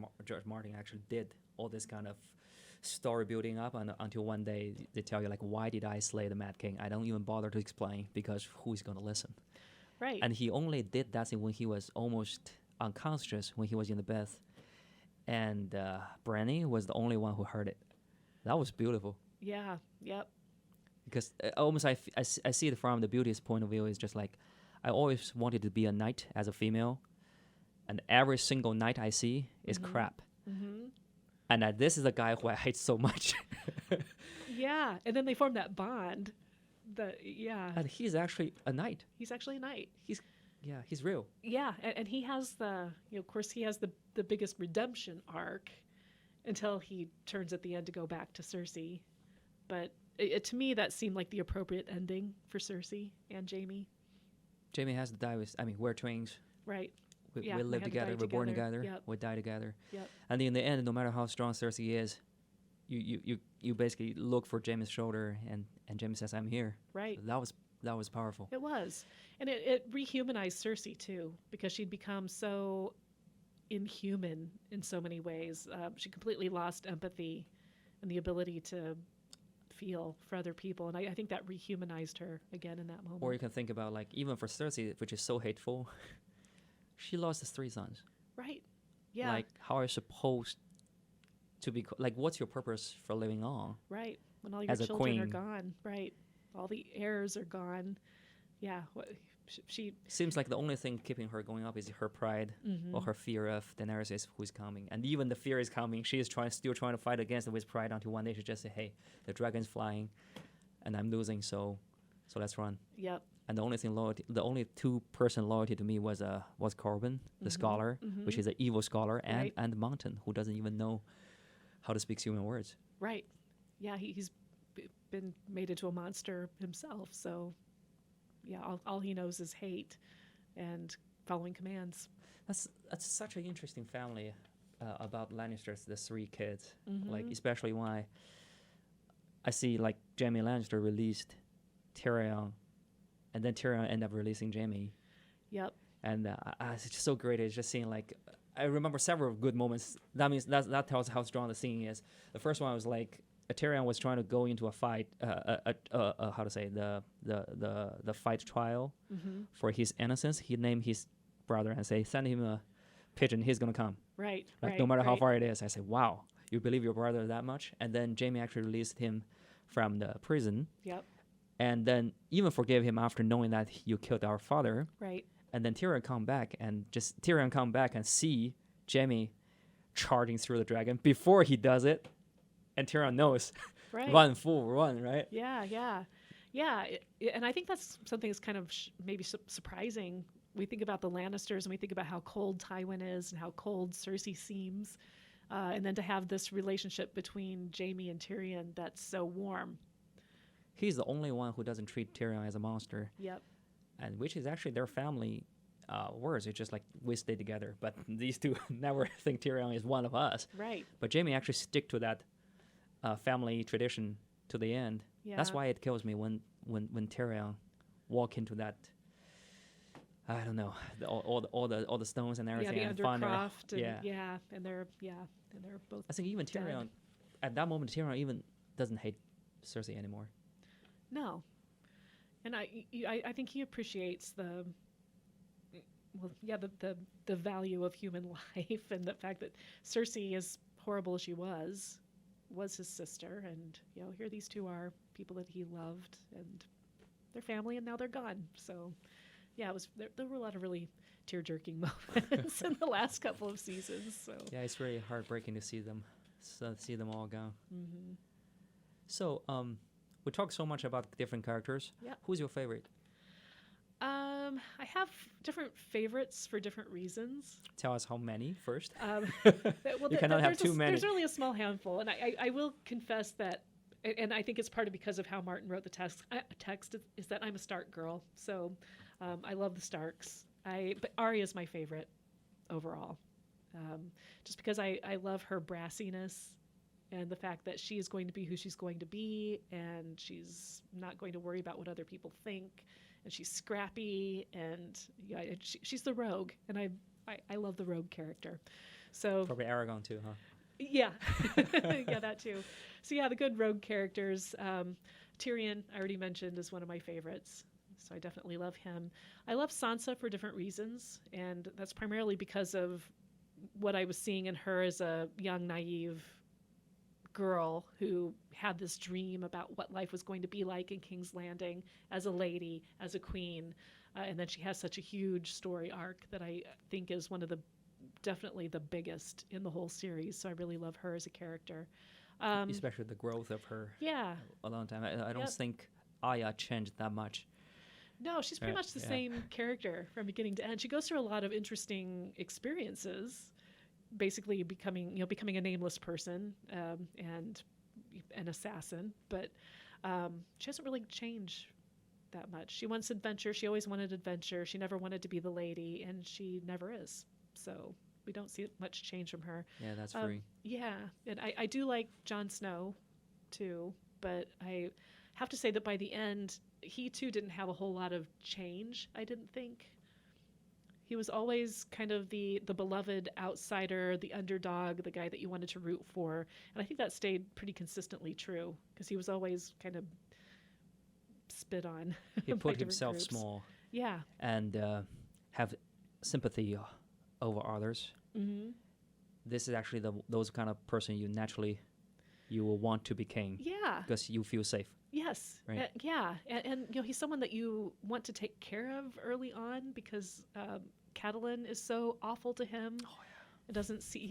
Martin actually did all this kind of story building up until one day they tell you, like, why did I slay the Mad King? I don't even bother to explain because who's going to listen? Right. And he only did that thing when he was almost unconscious, when he was in the bed. And Branny was the only one who heard it. That was beautiful. Yeah, yep. Because almost I see it from the beauty's point of view. Is just like, I always wanted to be a knight as a female. And every single knight I see is crap. And this is a guy who I hate so much. Yeah, and then they form that bond. And he's actually a knight. He's actually a knight. He's real. Yeah, and he has of course, he has the biggest redemption arc until he turns at the end to go back to Cersei. But to me, that seemed like the appropriate ending for Cersei and Jaime. Jaime has to die we're twins. Right. We live together, we're born together, we die together. Yep. And in the end, no matter how strong Cersei is, you basically look for Jamie's shoulder, and Jamie says, "I'm here." Right. So that was powerful. It was. And it rehumanized Cersei, too, because she'd become so inhuman in so many ways. She completely lost empathy and the ability to feel for other people. And I think that rehumanized her again in that moment. Or you can think about, like, even for Cersei, which is so hateful, she lost his 3 sons. Right. Yeah. Like, how are you supposed to be, like, what's your purpose for living on? Right. When all your As a children are queen. gone. Right. All the heirs are gone. Yeah. She Seems like the only thing keeping her going up is her pride or her fear of Daenerys who's coming. And even the fear is coming. She is still trying to fight against it with pride until one day she just say, hey, the dragon's flying and I'm losing, so let's run. Yep. And the only 2-person loyalty to me was Corbin, the scholar, which is an evil scholar, and Mountain, who doesn't even know how to speak human words. Right. Yeah, he's been made into a monster himself, so yeah, all he knows is hate and following commands. That's such an interesting family about Lannisters, the 3 kids. Like, especially when I see, like, Jaime Lannister released Tyrion, and then Tyrion ended up releasing Jaime. Yep. And it's just so great. It's just seeing, like, I remember several good moments. That means that tells how strong the scene is. The first one was like, Tyrion was trying to go into a fight, how to say, the fight trial for his innocence. He named his brother and say, send him a pigeon, he's gonna come. Right. Like, no matter how far it is. I say, wow, you believe your brother that much? And then Jaime actually released him from the prison. Yep. And then even forgave him after knowing that you killed our father. Right. And then Tyrion come back and see Jaime charging through the dragon before he does it. And Tyrion knows, right. Run, fool, run, right? Yeah. And I think that's something that's kind of maybe surprising. We think about the Lannisters and we think about how cold Tywin is and how cold Cersei seems. And then to have this relationship between Jaime and Tyrion that's so warm. He's the only one who doesn't treat Tyrion as a monster. Yep. And which is actually their family words. It's just like, we stay together. But these two never think Tyrion is one of us. Right. But Jaime actually stick to that family tradition to the end. Yeah. That's why it kills me when Tyrion walk into that, I don't know, all the stones and everything. Yeah, the Undercroft. And they're both. I think even Tyrion, dead. At that moment, Tyrion even doesn't hate Cersei anymore. No. And I think he appreciates the value of human life and the fact that Cersei, as horrible as she was his sister, and here these two are people that he loved and their family, and now they're gone. So yeah, there were a lot of really tear-jerking moments in the last couple of seasons. So yeah, it's really heartbreaking to see them all gone. Mm-hmm. So we talked so much about different characters. Yeah. Who's your favorite? I have different favorites for different reasons. Tell us how many first. Well, you cannot have too many. There's only a small handful, and I will confess that, and I think it's part of because of how Martin wrote the text is that I'm a Stark girl, so I love the Starks. But Arya is my favorite overall, just because I love her brassiness and the fact that she is going to be who she's going to be, and she's not going to worry about what other people think. And she's scrappy, and she's the rogue, and I love the rogue character. So probably Aragorn too, huh? Yeah, yeah, that too. So yeah, the good rogue characters. Tyrion, I already mentioned, is one of my favorites, so I definitely love him. I love Sansa for different reasons, and that's primarily because of what I was seeing in her as a young, naive girl who had this dream about what life was going to be like in King's Landing as a lady, as a queen, and then she has such a huge story arc that I think is one of definitely the biggest in the whole series. So I really love her as a character, especially the growth of her. Yeah, a long time. I don't think Arya changed that much. No, she's pretty much the same character from beginning to end. She goes through a lot of interesting experiences. Basically becoming a nameless person and an assassin, but she hasn't really changed that much. She wants adventure. She always wanted adventure. She never wanted to be the lady, and she never is. So We don't see much change from her. Yeah, that's free. Yeah, and I do like Jon Snow, too, but I have to say that by the end, he too didn't have a whole lot of change, I didn't think. He was always kind of the beloved outsider, the underdog, the guy that you wanted to root for. And I think that stayed pretty consistently true because he was always kind of spit on. He by put different himself groups. small Yeah. and have sympathy over others. Mm-hmm. This is actually those kind of person you will want to be king. Yeah. Because you feel safe. Yes. Right. Yeah. And he's someone that you want to take care of early on because Catelyn is so awful to him. Oh, yeah. It doesn't see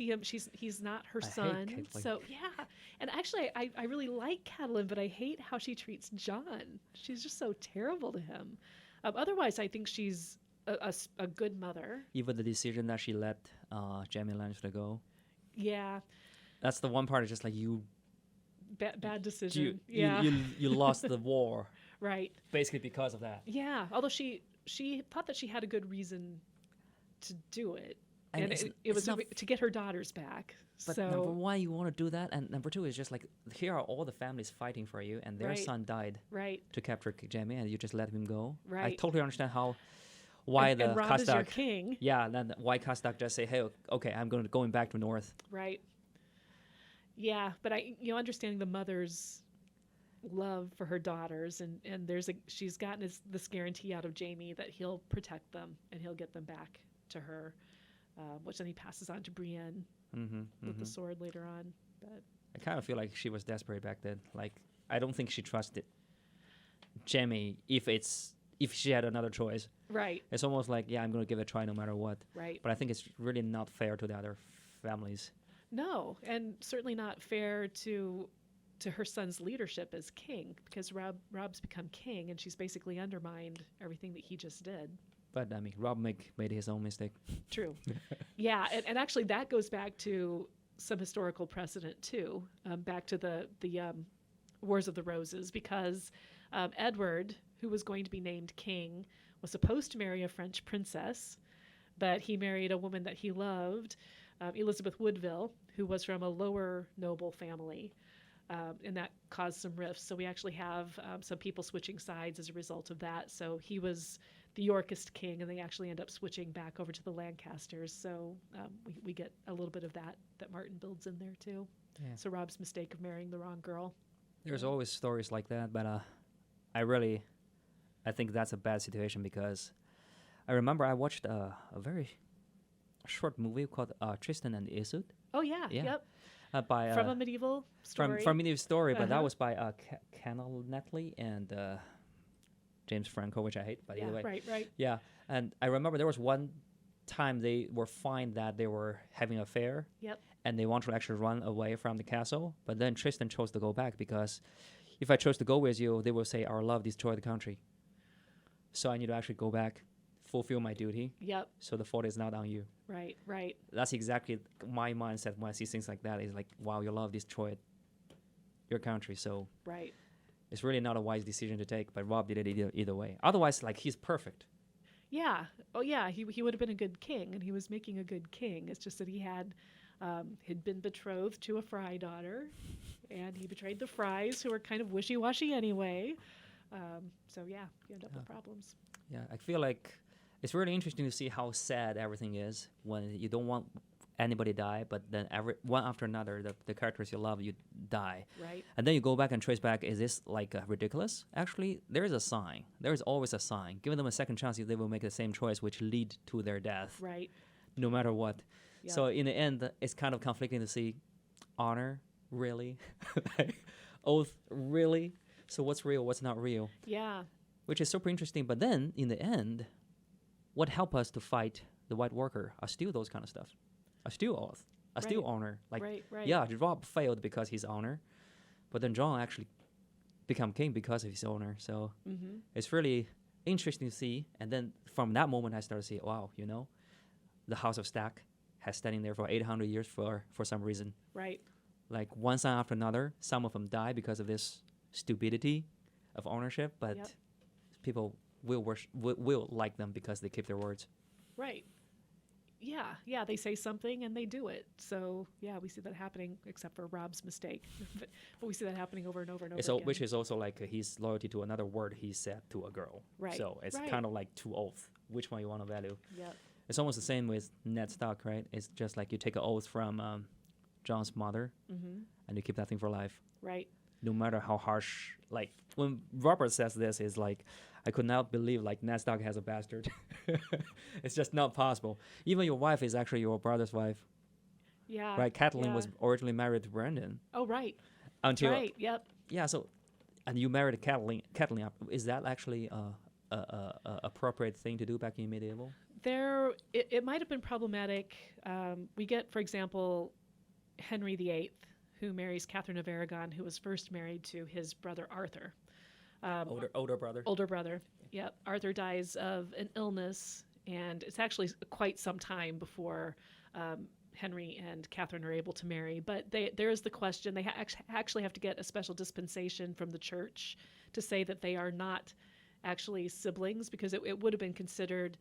him. He's not her son. Hate Catelyn. So, yeah. And actually, I really like Catelyn, but I hate how she treats Jon. She's just so terrible to him. Otherwise, I think she's a good mother. Even the decision that she let Jaime Lannister go. Yeah. That's the one part. It's just like you. Bad decision. Yeah. You lost the war. Right. Basically because of that. Yeah. Although she thought that she had a good reason to do it. And it was to get her daughters back. But so, number one, you want to do that. And number two is just like, here are all the families fighting for you. And their son died to capture Jaime. And you just let him go. Right. I totally understand why and Robb is your king. Yeah. Then why Castak just say, hey, okay, I'm going back to North. Right. Yeah, but understanding the mother's love for her daughters, and she's gotten this guarantee out of Jaime that he'll protect them and he'll get them back to her, which then he passes on to Brienne with the sword later on. But I kind of feel like she was desperate back then. Like, I don't think she trusted Jaime if she had another choice. Right. It's almost like, yeah, I'm going to give it a try no matter what. Right. But I think it's really not fair to the other families. No, and certainly not fair to her son's leadership as king, because Robb's become king, and she's basically undermined everything that he just did. But I mean, Robb made his own mistake. True. Yeah, and actually that goes back to some historical precedent too, back to the Wars of the Roses, because Edward, who was going to be named king, was supposed to marry a French princess, but he married a woman that he loved, Elizabeth Woodville, who was from a lower noble family, and that caused some rifts. So we actually have some people switching sides as a result of that. So he was the Yorkist king, and they actually end up switching back over to the Lancasters. So we get a little bit of that Martin builds in there too. Yeah. So Robb's mistake of marrying the wrong girl. There's always stories like that, but I think that's a bad situation, because I remember I watched a very short movie called Tristan and Iseult. Oh yeah, yep. By from a medieval story. From medieval story, but that was by Cannell Netley and James Franco, which I hate. But either way, right. Yeah, and I remember there was one time they were fined that they were having an affair. Yep. And they want to actually run away from the castle, but then Tristan chose to go back, because if I chose to go with you, they will say our love destroyed the country. So I need to actually go back, fulfill my duty. Yep. So the fault is not on you. Right. That's exactly my mindset when I see things like that. Is like, wow, your love destroyed your country. So it's really not a wise decision to take. But Robb did it either way. Otherwise, like, he's perfect. Yeah. Oh yeah. He would have been a good king, and he was making a good king. It's just that he had been betrothed to a Fry daughter, and he betrayed the Frys, who were kind of wishy-washy anyway. So yeah, you end up with problems. Yeah, I feel like it's really interesting to see how sad everything is when you don't want anybody to die, but then one after another, the characters you love, you die. Right. And then you go back and trace back, is this like ridiculous? Actually, there is a sign. There is always a sign. Giving them a second chance, they will make the same choice, which lead to their death. Right. No matter what. Yep. So in the end, it's kind of conflicting to see honor, really? Oath, really? So what's real, what's not real? Yeah. Which is super interesting. But then, in the end, what helped us to fight the White Walker are still those kind of stuff. Are still oath. Are still honor. Like, right. Yeah, Robb failed because he's honor. But then Jon actually become king because of his honor. So it's really interesting to see. And then from that moment, I started to see, wow, the House of Stark has standing there for 800 years for some reason. Right. Like, one son after another, some of them die because of this stupidity of ownership, but people will like them because they keep their words. Right. Yeah, they say something and they do it. So yeah, we see that happening, except for Rob's mistake. but we see that happening over and over and over So, again. which is also like his loyalty to another word he said to a girl. Right. So it's Right. kind of like two oaths. Which one you want to value? Yep. It's almost the same with Ned Stark, right? It's just like you take an oath from John's mother, and you keep that thing for life. Right. No matter how harsh, like when Robert says this, is like, I could not believe like Ned Stark has a bastard. It's just not possible. Even your wife is actually your brother's wife, Yeah. right? Kathleen yeah. was originally married to Brandon Oh, right. until Right. Yep. yeah. So, and you married Kathleen. Kathleen, is that actually a appropriate thing to do back in medieval? It might have been problematic. We get, for example, Henry VIII, who marries Catherine of Aragon, who was first married to his brother Arthur. Older brother. Older brother. Yep. Arthur dies of an illness, and it's actually quite some time before Henry and Catherine are able to marry. But there is the question. They actually have to get a special dispensation from the church to say that they are not actually siblings, because it would have been considered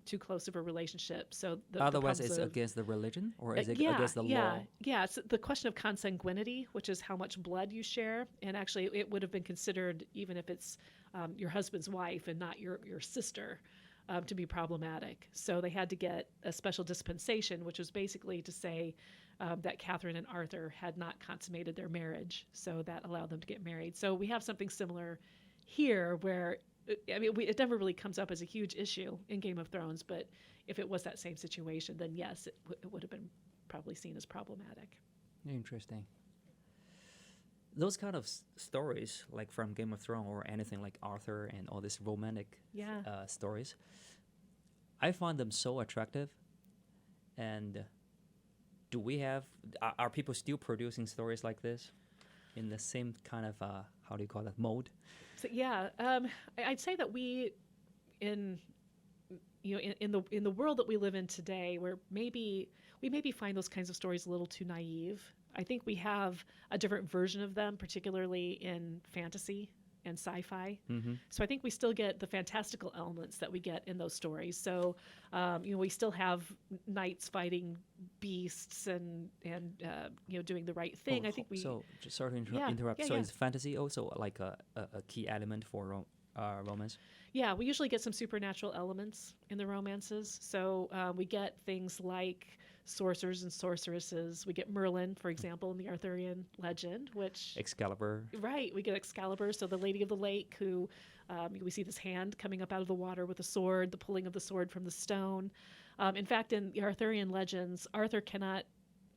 too close of a relationship. So Otherwise, it's against the religion, or is it against the law? Yeah, it's the question of consanguinity, which is how much blood you share. And actually, it would have been considered, even if it's your husband's wife and not your sister, to be problematic. So they had to get a special dispensation, which was basically to say that Catherine and Arthur had not consummated their marriage. So that allowed them to get married. So we have something similar here, where it never really comes up as a huge issue in Game of Thrones, but if it was that same situation, then yes, it would have been probably seen as problematic. Interesting. Those kind of stories, like from Game of Thrones or anything like Arthur and all these romantic stories, I find them so attractive. And do we have, are people still producing stories like this in the same kind of, how do you call it, mode? So yeah, I'd say that we, in the world that we live in today, where we maybe find those kinds of stories a little too naive. I think we have a different version of them, particularly in fantasy and sci-fi. So I think we still get the fantastical elements that we get in those stories. So we still have knights fighting beasts and doing the right thing. I think we. So just sorry to interrupt. Yeah, so yeah. is fantasy also like a key element for romance? Yeah, we usually get some supernatural elements in the romances. So we get things like sorcerers and sorceresses. We get Merlin, for example, in the Arthurian legend, which... Excalibur. Right, we get Excalibur, so the Lady of the Lake, who we see this hand coming up out of the water with a sword, the pulling of the sword from the stone. In fact, in the Arthurian legends, Arthur cannot,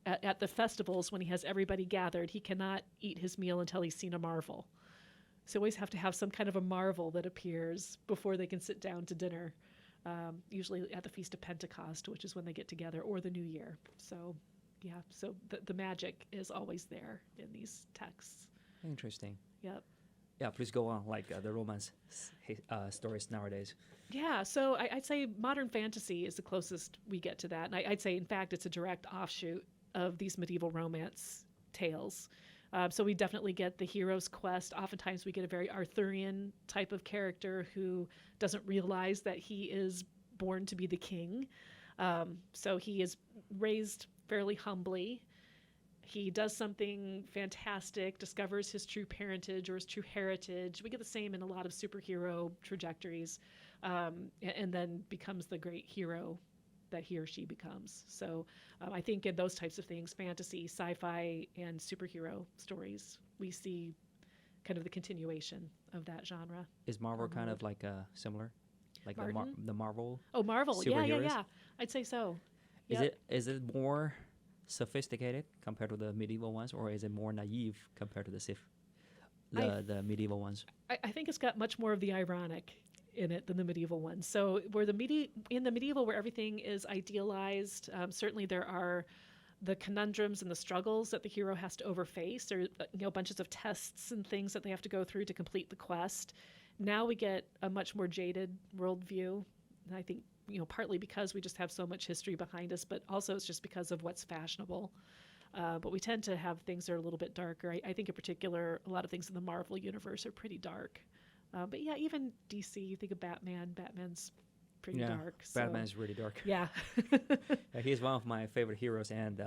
at the festivals when he has everybody gathered, he cannot eat his meal until he's seen a marvel. So always have to have some kind of a marvel that appears before they can sit down to dinner. Usually at the Feast of Pentecost, which is when they get together, or the New Year. So, yeah, so the magic is always there in these texts. Interesting. Yep. Yeah, please go on, like the romance stories nowadays. Yeah, so I'd say modern fantasy is the closest we get to that. And I'd say, in fact, it's a direct offshoot of these medieval romance tales. So we definitely get the hero's quest. Oftentimes we get a very Arthurian type of character who doesn't realize that he is born to be the king. So he is raised fairly humbly. He does something fantastic, discovers his true parentage or his true heritage. We get the same in a lot of superhero trajectories, and then becomes the great hero that he or she becomes. So I think in those types of things, fantasy, sci-fi, and superhero stories, we see kind of the continuation of that genre. Is Marvel kind of like similar? Like the Marvel? Oh, Marvel. Superheroes? Yeah. I'd say so. Is it more sophisticated compared to the medieval ones, or is it more naive compared to the medieval ones? I think it's got much more of the ironic in it than the medieval ones. So where in the medieval, where everything is idealized, certainly there are the conundrums and the struggles that the hero has to overface. There are bunches of tests and things that they have to go through to complete the quest. Now we get a much more jaded worldview. And I think partly because we just have so much history behind us, but also it's just because of what's fashionable. But we tend to have things that are a little bit darker. I think in particular, a lot of things in the Marvel universe are pretty dark. But yeah, even DC, you think of Batman. Batman's pretty dark. Batman is really dark. Yeah. He's one of my favorite heroes, and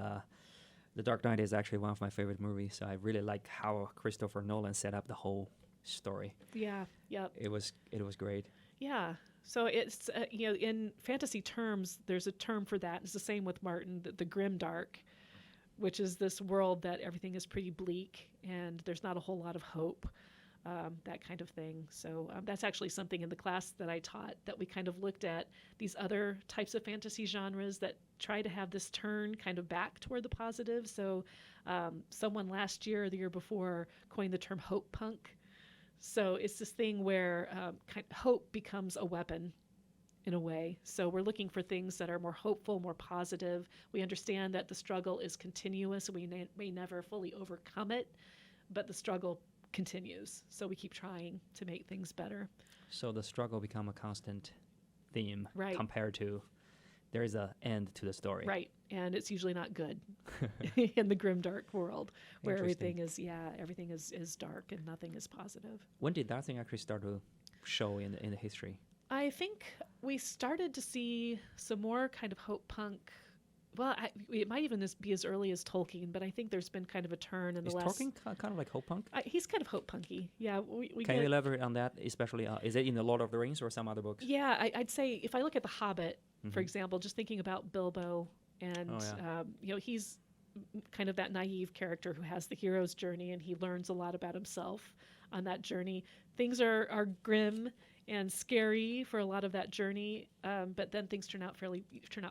The Dark Knight is actually one of my favorite movies. So I really like how Christopher Nolan set up the whole story. Yeah. Yep. It was great. Yeah. So it's in fantasy terms, there's a term for that. It's the same with Martin, the grim dark, which is this world that everything is pretty bleak and there's not a whole lot of hope, that kind of thing. So that's actually something in the class that I taught, that we kind of looked at these other types of fantasy genres that try to have this turn kind of back toward the positive. So someone last year or the year before coined the term hope punk. So it's this thing where hope becomes a weapon in a way. So we're looking for things that are more hopeful, more positive. We understand that the struggle is continuous. We may never fully overcome it, but the struggle continues. So we keep trying to make things better. So the struggle become a constant theme, right, compared to there is an end to the story. Right. And it's usually not good in the grim dark world where everything is dark and nothing is positive. When did that thing actually start to show in the history? I think we started to see some more kind of hope punk. Well, it might even be as early as Tolkien, but I think there's been kind of a turn in the last... Is Tolkien kind of like hope punk? He's kind of hope punky. Yeah. Can you elaborate on that, especially, is it in The Lord of the Rings or some other books? Yeah, I'd say if I look at The Hobbit, for example, just thinking about Bilbo and, he's kind of that naive character who has the hero's journey and he learns a lot about himself on that journey. Things are grim and scary for a lot of that journey, but then things turn out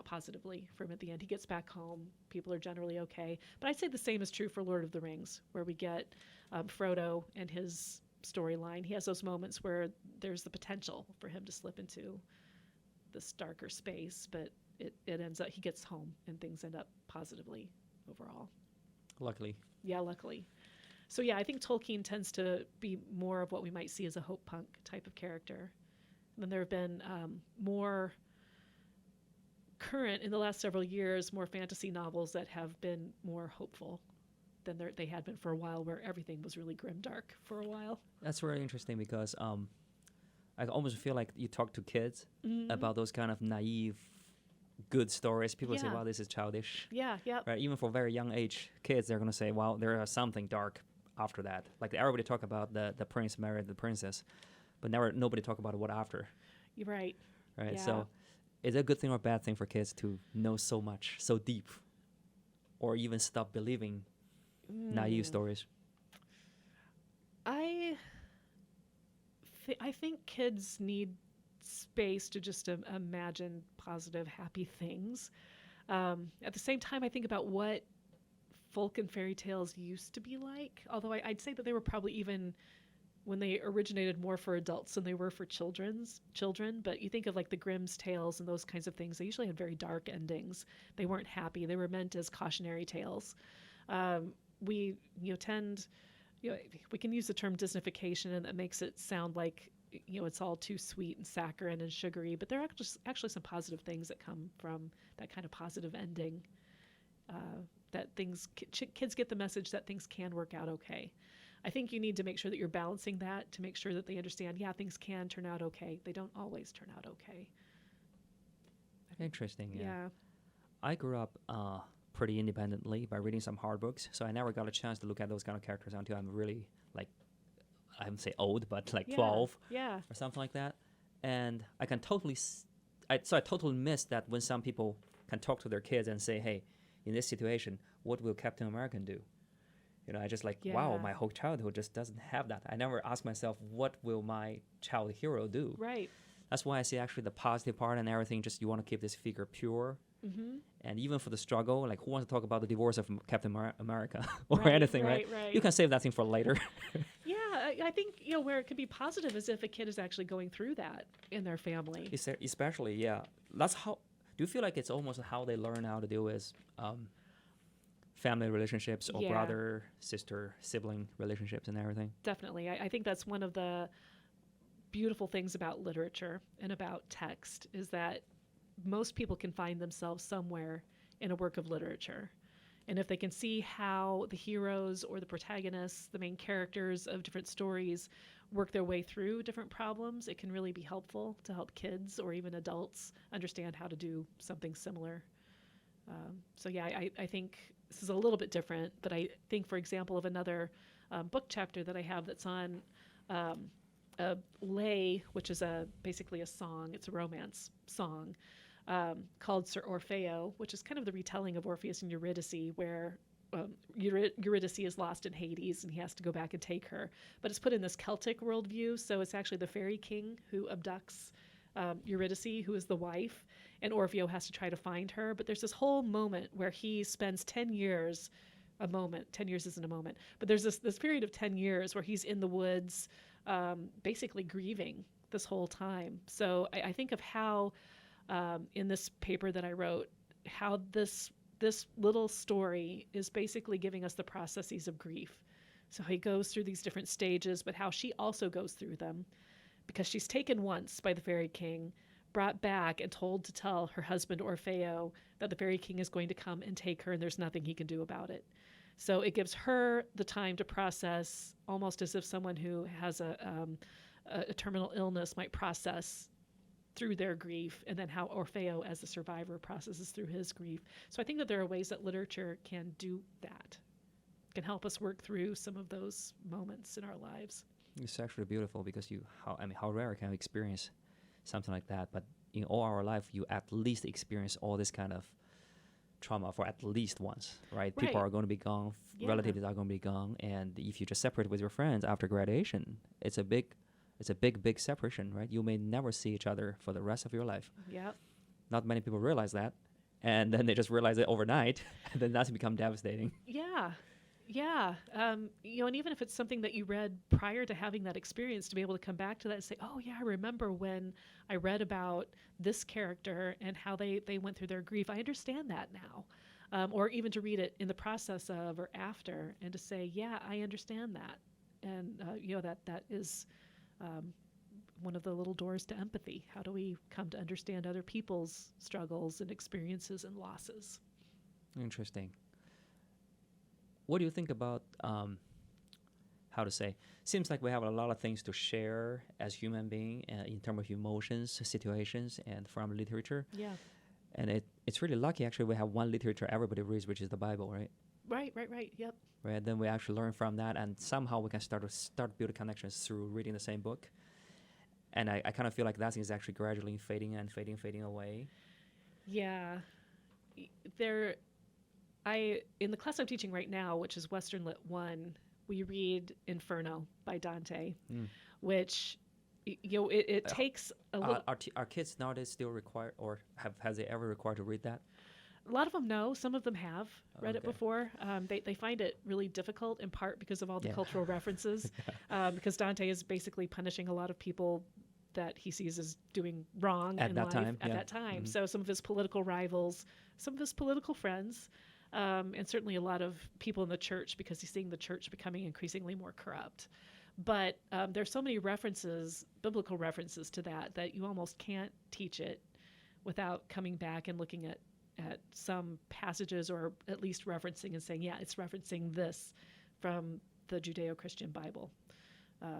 positively for him at the end. He gets back home. People are generally okay. But I'd say the same is true for Lord of the Rings, where we get Frodo and his storyline. He has those moments where there's the potential for him to slip into this darker space, but it ends up, he gets home and things end up positively overall. Luckily. Yeah, luckily. So yeah, I think Tolkien tends to be more of what we might see as a hope punk type of character. And then there have been more current, in the last several years, more fantasy novels that have been more hopeful than they had been for a while, where everything was really grim dark for a while. That's really interesting because I almost feel like you talk to kids about those kind of naive, good stories. People say, wow, this is childish. Yeah, yeah. Right? Even for very young age kids, they're going to say, wow, there is something dark after that. Like everybody talk about the prince married the princess, but nobody talk about what after. You're right. Right. Yeah. So is it a good thing or a bad thing for kids to know so much, so deep, or even stop believing naive stories? I think kids need space to just imagine positive, happy things. At the same time, I think about what folk and fairy tales used to be like, although I'd say that they were probably, even when they originated, more for adults than they were for children. But you think of like the Grimm's tales and those kinds of things, they usually had very dark endings. They weren't happy. They were meant as cautionary tales. We can use the term Disneyfication, and that makes it sound like it's all too sweet and saccharine and sugary, but there are actually some positive things that come from that kind of positive ending, that kids get the message that things can work out okay. I think you need to make sure that you're balancing that to make sure that they understand, things can turn out okay. They don't always turn out okay. Interesting. Yeah. I grew up pretty independently by reading some hard books, so I never got a chance to look at those kind of characters until I'm really, like, I wouldn't say old, but like 12 or something like that. And I can totally, I totally miss that when some people can talk to their kids and say, hey, in this situation, what will Captain America do? I just wow, my whole childhood just doesn't have that. I never ask myself, what will my child hero do? Right. That's why I see actually the positive part and everything, just you want to keep this figure pure. Mm-hmm. And even for the struggle, like who wants to talk about the divorce of Captain America or anything, right? You can save that thing for later. Yeah, I think, where it could be positive is if a kid is actually going through that in their family. Especially, yeah. That's how, do you feel like it's almost how they learn how to deal with family relationships or brother, sister, sibling relationships and everything? Definitely. I think that's one of the beautiful things about literature and about text is that most people can find themselves somewhere in a work of literature. And if they can see how the heroes or the protagonists, the main characters of different stories, work their way through different problems, it can really be helpful to help kids or even adults understand how to do something similar. So yeah, I think this is a little bit different, but I think, for example, of another book chapter that I have that's on a lay, which is basically a song. It's a romance song called Sir Orfeo, which is kind of the retelling of Orpheus and Eurydice, where Eurydice is lost in Hades and he has to go back and take her. But it's put in this Celtic worldview, so it's actually the fairy king who abducts Eurydice, who is the wife, and Orfeo has to try to find her. But there's this whole moment where he spends 10 years, 10 years isn't a moment, but there's this period of 10 years where he's in the woods, basically grieving this whole time. So I think of how, in this paper that I wrote, how this little story is basically giving us the processes of grief. So he goes through these different stages, but how she also goes through them, because she's taken once by the fairy king, brought back and told to tell her husband Orfeo that the fairy king is going to come and take her and there's nothing he can do about it. So it gives her the time to process, almost as if someone who has a terminal illness might process through their grief, and then how Orfeo as the survivor processes through his grief. So I think that there are ways that literature can do that, can help us work through some of those moments in our lives. It's actually beautiful because how rare can we experience something like that? But in all our life, you at least experience all this kind of trauma for at least once, right? People are going to be gone, relatives are going to be gone, and if you just separate with your friends after graduation, it's a big separation, right? You may never see each other for the rest of your life. Yeah. Not many people realize that, and then they just realize it overnight, and then that's become devastating. Yeah. Yeah. And even if it's something that you read prior to having that experience, to be able to come back to that and say, oh yeah, I remember when I read about this character and how they went through their grief. I understand that now. Or even to read it in the process of or after and to say, yeah, I understand that. And, that is one of the little doors to empathy. How do we come to understand other people's struggles and experiences and losses? Interesting. What do you think about, seems like we have a lot of things to share as human beings in terms of emotions, situations, and from literature. Yeah. And it's really lucky, actually, we have one literature everybody reads, which is the Bible, right? Right. Yep. Right, then we actually learn from that, and somehow we can start building connections through reading the same book. And I kind of feel like that is actually gradually fading away. Yeah. In the class I'm teaching right now, which is Western Lit 1, we read Inferno by Dante, which, it takes a little... Are kids nowadays still required, or has they ever required to read that? A lot of them know. Some of them have read it before. They find it really difficult, in part because of all the cultural references, because Dante is basically punishing a lot of people that he sees as doing wrong in life at that time. Mm-hmm. So some of his political rivals, some of his political friends, and certainly a lot of people in the church, because he's seeing the church becoming increasingly more corrupt. But there's so many references, biblical references to that you almost can't teach it without coming back and looking at some passages, or at least referencing and saying, yeah, it's referencing this from the Judeo-Christian Bible.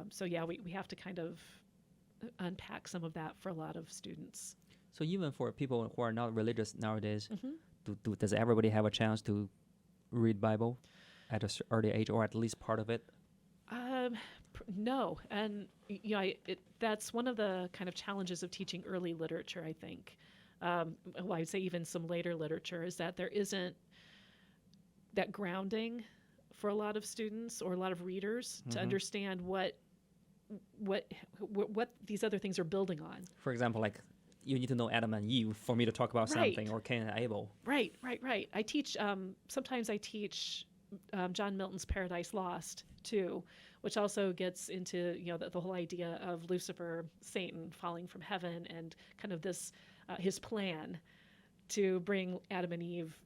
So yeah, we have to kind of unpack some of that for a lot of students. So even for people who are not religious nowadays, does everybody have a chance to read Bible at an early age, or at least part of it? No. And that's one of the kind of challenges of teaching early literature, I think. I'd say even some later literature, is that there isn't that grounding for a lot of students or a lot of readers to understand what these other things are building on. For example, like, you need to know Adam and Eve for me to talk about something, or Cain and Abel. Right. I teach, sometimes I teach John Milton's Paradise Lost too, which also gets into, the whole idea of Lucifer, Satan, falling from heaven, and kind of this, his plan to bring Adam and Eve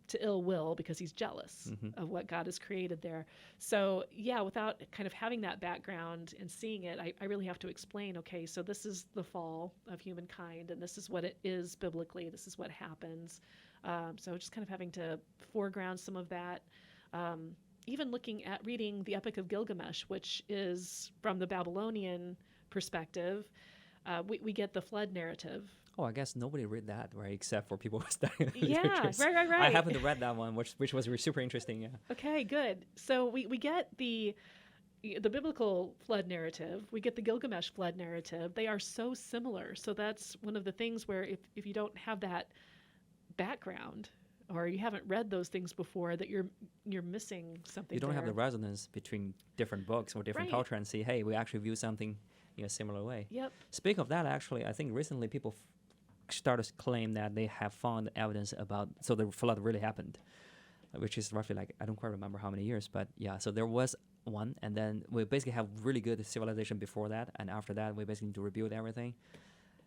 to ill will because he's jealous of what God has created there. So yeah, without kind of having that background and seeing it, I really have to explain, okay, so this is the fall of humankind, and this is what it is biblically, this is what happens. So just kind of having to foreground some of that. even looking at reading the Epic of Gilgamesh, which is from the Babylonian perspective, we get the flood narrative. Oh, I guess nobody read that, right? Except for people studying Yeah, literatures. right. I haven't read that one, which was super interesting. Yeah. Okay, good. So we get the biblical flood narrative. We get the Gilgamesh flood narrative. They are so similar. So that's one of the things where if you don't have that background or you haven't read those things before, that you're missing something. You don't have there. the resonance between different books or different Right. culture and see, hey, we actually view something in a similar way. Yep. Speaking of that, actually, I think recently people started to claim that they have found evidence about, so the flood really happened, which is roughly like, I don't quite remember how many years, but yeah, so there was one, and then we basically have really good civilization before that, and after that, we basically need to rebuild everything.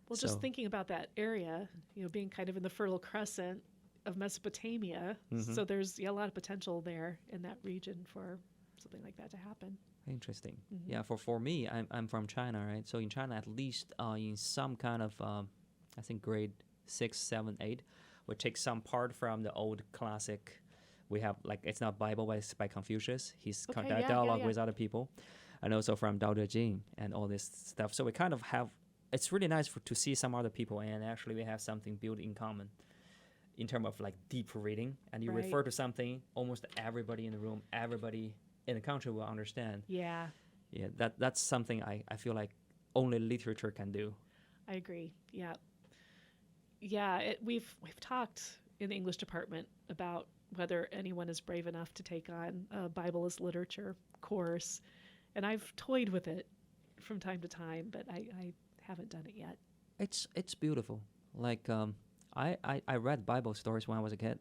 Well, just thinking about that area, being kind of in the Fertile Crescent of Mesopotamia, so there's a lot of potential there in that region for something like that to happen. Interesting. Yeah, for me, I'm from China, right? So in China, at least in some kind of, I think grade 6, 7, 8, we take some part from the old classic. We have, like, it's not Bible, but it's by Confucius. He's dialogue with other people. And also from Tao Te Ching and all this stuff. So we kind of have, it's really nice to see some other people, and actually we have something built in common in terms of like deep reading. And you refer to something, almost everybody in the room, everybody in the country will understand. Yeah. Yeah, that's something I feel like only literature can do. I agree. Yeah. Yeah, we've talked in the English department about whether anyone is brave enough to take on a Bible as literature course, and I've toyed with it from time to time, but I haven't done it yet. It's beautiful. Like I read Bible stories when I was a kid,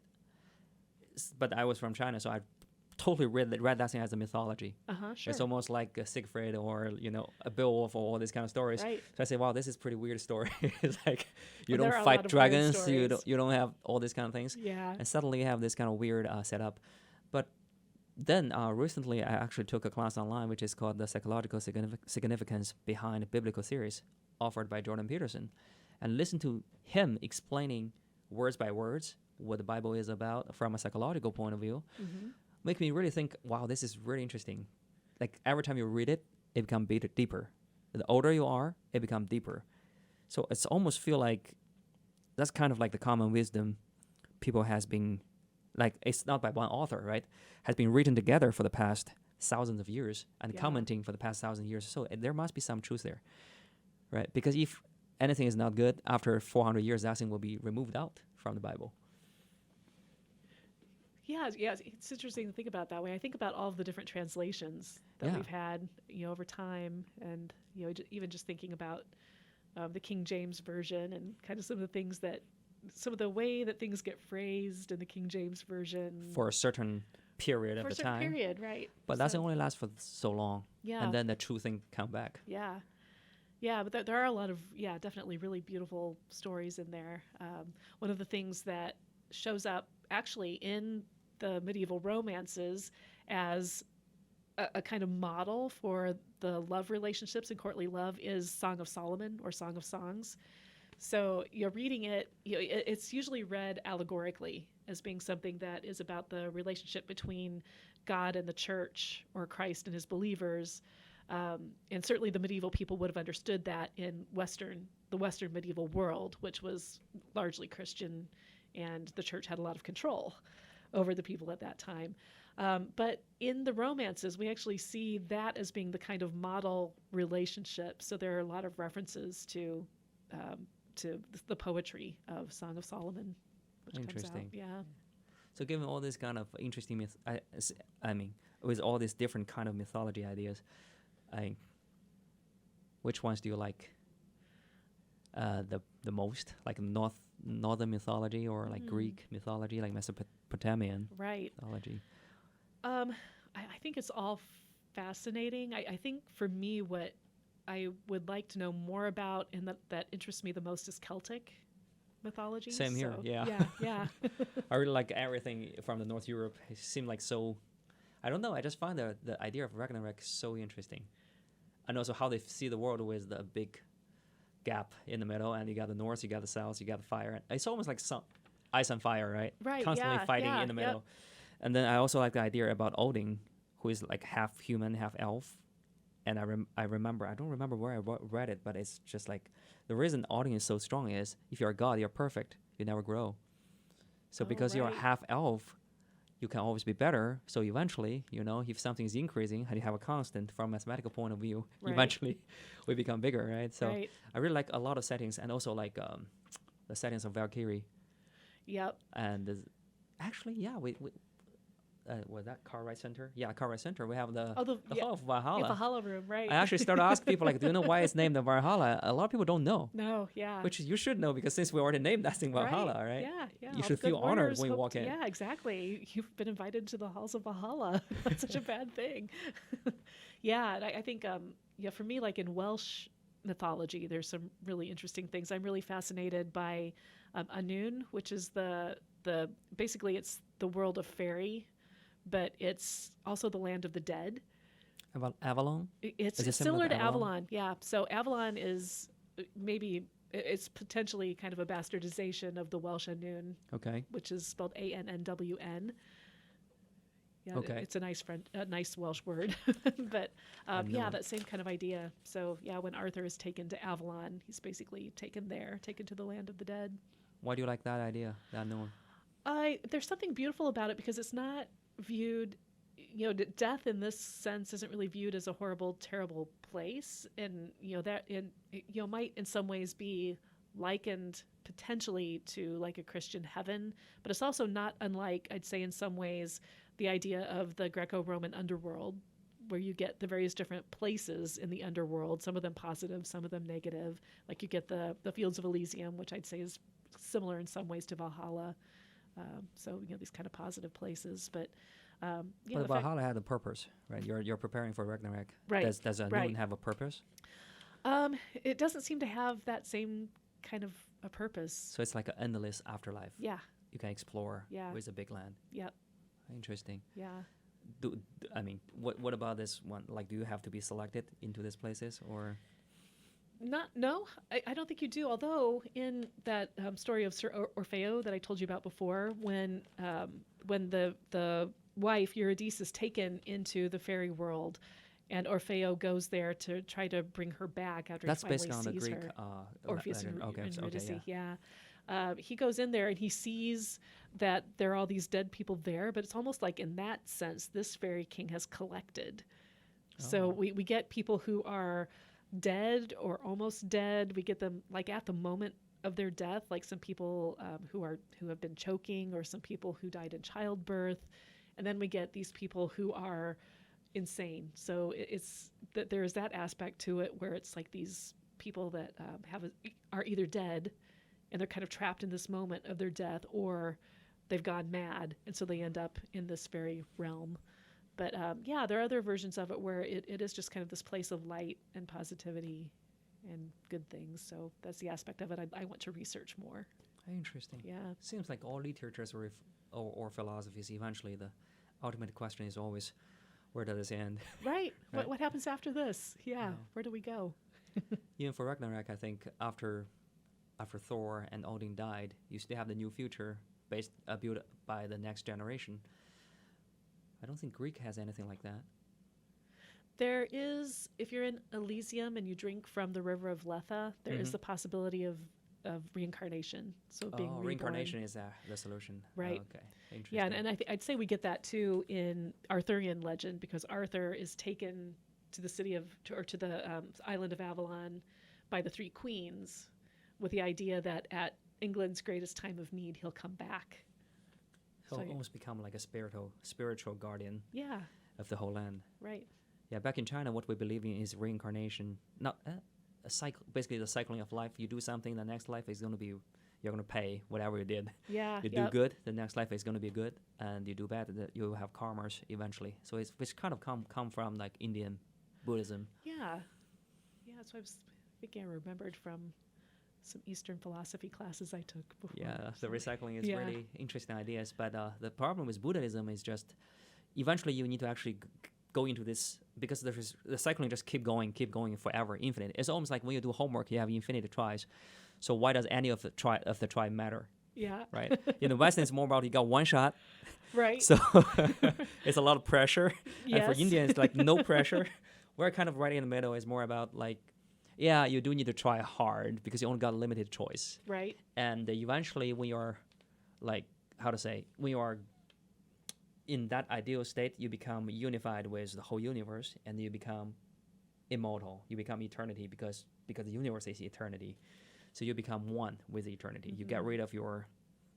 but I was from China, so I totally read that thing as a mythology. Sure. It's almost like a Siegfried or a Beowulf or all these kind of stories. Right. So I say, wow, this is pretty weird story. It's like you Well, don't fight dragons, you don't have all these kind of things. Yeah. And suddenly you have this kind of weird setup. But then recently I actually took a class online which is called The Psychological Significance Behind Biblical Series, offered by Jordan Peterson, and listen to him explaining words by words what the Bible is about from a psychological point of view. Make me really think, wow, this is really interesting. Like every time you read it, it becomes deeper. The older you are, it becomes deeper. So it's almost feel like that's kind of like the common wisdom people has been, like, it's not by one author, right? Has been written together for the past thousands of years and commenting for the past 1,000 years. So there must be some truth there, right? Because if anything is not good, after 400 years, that thing will be removed out from the Bible. Yeah, it's interesting to think about that way. I think about all of the different translations that we've had, over time, and even just thinking about the King James version and kind of some of the way that things get phrased in the King James version For a certain period of the time. For a certain period, right? But that only lasts for so long. Yeah. And then the true thing come back. Yeah. Yeah, but there are a lot of, definitely really beautiful stories in there. One of the things that shows up actually in the medieval romances as a kind of model for the love relationships and courtly love is Song of Solomon or Song of Songs. So you're reading it, it's usually read allegorically as being something that is about the relationship between God and the church, or Christ and his believers. And certainly the medieval people would have understood that in the Western medieval world, which was largely Christian, and the church had a lot of control over the people at that time. But in the romances, we actually see that as being the kind of model relationship. So there are a lot of references to the poetry of Song of Solomon, which comes out. Yeah. So given all this kind of interesting with all these different kind of mythology ideas, which ones do you like the most? Like northern mythology, or like Greek mythology, like Mesopotamian mythology? I think it's all fascinating. I think for me, what I would like to know more about and that interests me the most is Celtic mythology. Same here, yeah. Yeah. I really like everything from the North Europe. It seemed like so, I don't know, I just find the idea of Ragnarok so interesting. And also how they see the world with the big gap in the middle, and you got the north, you got the south, you got the fire. It's almost like some ice and fire, right? Right. Constantly fighting in the middle. And then I also like the idea about Odin, who is like half human, half elf. And I remember, I don't remember where I read it, but it's just like the reason Odin is so strong is if you're a god, you're perfect. You never grow. So because you're a half elf, you can always be better. So eventually, you know, if something is increasing and you have a constant from a mathematical point of view, eventually we become bigger, right? So I really like a lot of settings, and also like the settings of Valkyrie. Yep. And actually, yeah, we was that Cartwright Center? Yeah, Cartwright Center. We have the Hall of Valhalla. Yeah, Valhalla room, right? I actually started to ask people, like, do you know why it's named the Valhalla? A lot of people don't know. No, yeah. Which you should know, because since we already named that thing Valhalla, right? Yeah, yeah. You should feel honored when you walk in. Yeah, exactly. You've been invited to the halls of Valhalla. That's such a bad thing. Yeah, and I think, for me, like in Welsh mythology, there's some really interesting things. I'm really fascinated by Annwn, which is basically it's the world of fairy, but it's also the land of the dead. Avalon? It's similar to Avalon, yeah. So Avalon is it's potentially kind of a bastardization of the Welsh Annwn, which is spelled Annwn. Yeah, it's a nice Welsh word. But that same kind of idea. So yeah, when Arthur is taken to Avalon, he's basically taken to the land of the dead. Why do you like that idea, the unknown? There's something beautiful about it because it's not viewed, death in this sense isn't really viewed as a horrible, terrible place. And, might in some ways be likened potentially to like a Christian heaven, but it's also not unlike, I'd say in some ways, the idea of the Greco-Roman underworld, where you get the various different places in the underworld, some of them positive, some of them negative. Like you get the Fields of Elysium, which I'd say is similar in some ways to Valhalla. So these kind of positive places, but Valhalla had a purpose, right? You're preparing for Ragnarok. Right. Does Annwn have a purpose? It doesn't seem to have that same kind of a purpose. So it's like an endless afterlife. Yeah. You can explore with a big land. Yep. Interesting. Yeah. I mean, what about this one? Like, do you have to be selected into these places, or? No, I don't think you do. Although in that story of Sir Orfeo that I told you about before, when the wife Eurydice is taken into the fairy world, and Orfeo goes there to try to bring her back after he finally sees her. That's based on the Greek Orpheus and Eurydice. Yeah. He goes in there and he sees that there are all these dead people there, but it's almost like in that sense, this fairy king has collected. Oh. So we get people who are dead or almost dead. We get them like at the moment of their death, like some people who have been choking, or some people who died in childbirth, and then we get these people who are insane. So it's that there's that aspect to it where it's like these people that are either dead and they're kind of trapped in this moment of their death, or they've gone mad, and so they end up in this very realm. But there are other versions of it where it is just kind of this place of light and positivity and good things. So that's the aspect of it I want to research more. Interesting. Yeah. Seems like all literatures or philosophies, eventually the ultimate question is always, where does this end? Right. What happens after this? Yeah. Where do we go? Even for Ragnarok, I think after Thor and Odin died, you still have the new future built by the next generation. I don't think Greek has anything like that. There is, if you're in Elysium and you drink from the river of Lethe, there is the possibility of reincarnation. So being reborn. Reincarnation is the solution. Right. Oh, okay. Interesting. Yeah, and I'd say we get that too in Arthurian legend, because Arthur is taken to the to the island of Avalon by the three queens, with the idea that at England's greatest time of need, he'll come back. He'll almost become like a spiritual guardian of the whole land. Right. Yeah, back in China, what we believe in is reincarnation. Not a cycle, basically the cycling of life. You do something, the next life is going to be, you're going to pay whatever you did. Yeah. You do good, the next life is going to be good, and you do bad, you have karmas eventually. So it's kind of come from like Indian Buddhism. Yeah. Yeah, that's what I was thinking. I remembered from some Eastern philosophy classes I took before. Yeah, the recycling is really interesting ideas, but the problem with Buddhism is just eventually you need to actually go into this, because the cycling just keep going forever, infinite. It's almost like when you do homework, you have infinite tries. So why does any of the try matter? Yeah. right? In the West, it's more about you got one shot, Right. so it's a lot of pressure. And for Yes. Indians, like no pressure. We're kind of right in the middle. It's more about like, yeah, you do need to try hard because you only got limited choice. Right. And eventually, when you're like, how to say, when you are in that ideal state, you become unified with the whole universe, and you become immortal. You become eternity because the universe is eternity. So you become one with eternity. Mm-hmm. You get rid of your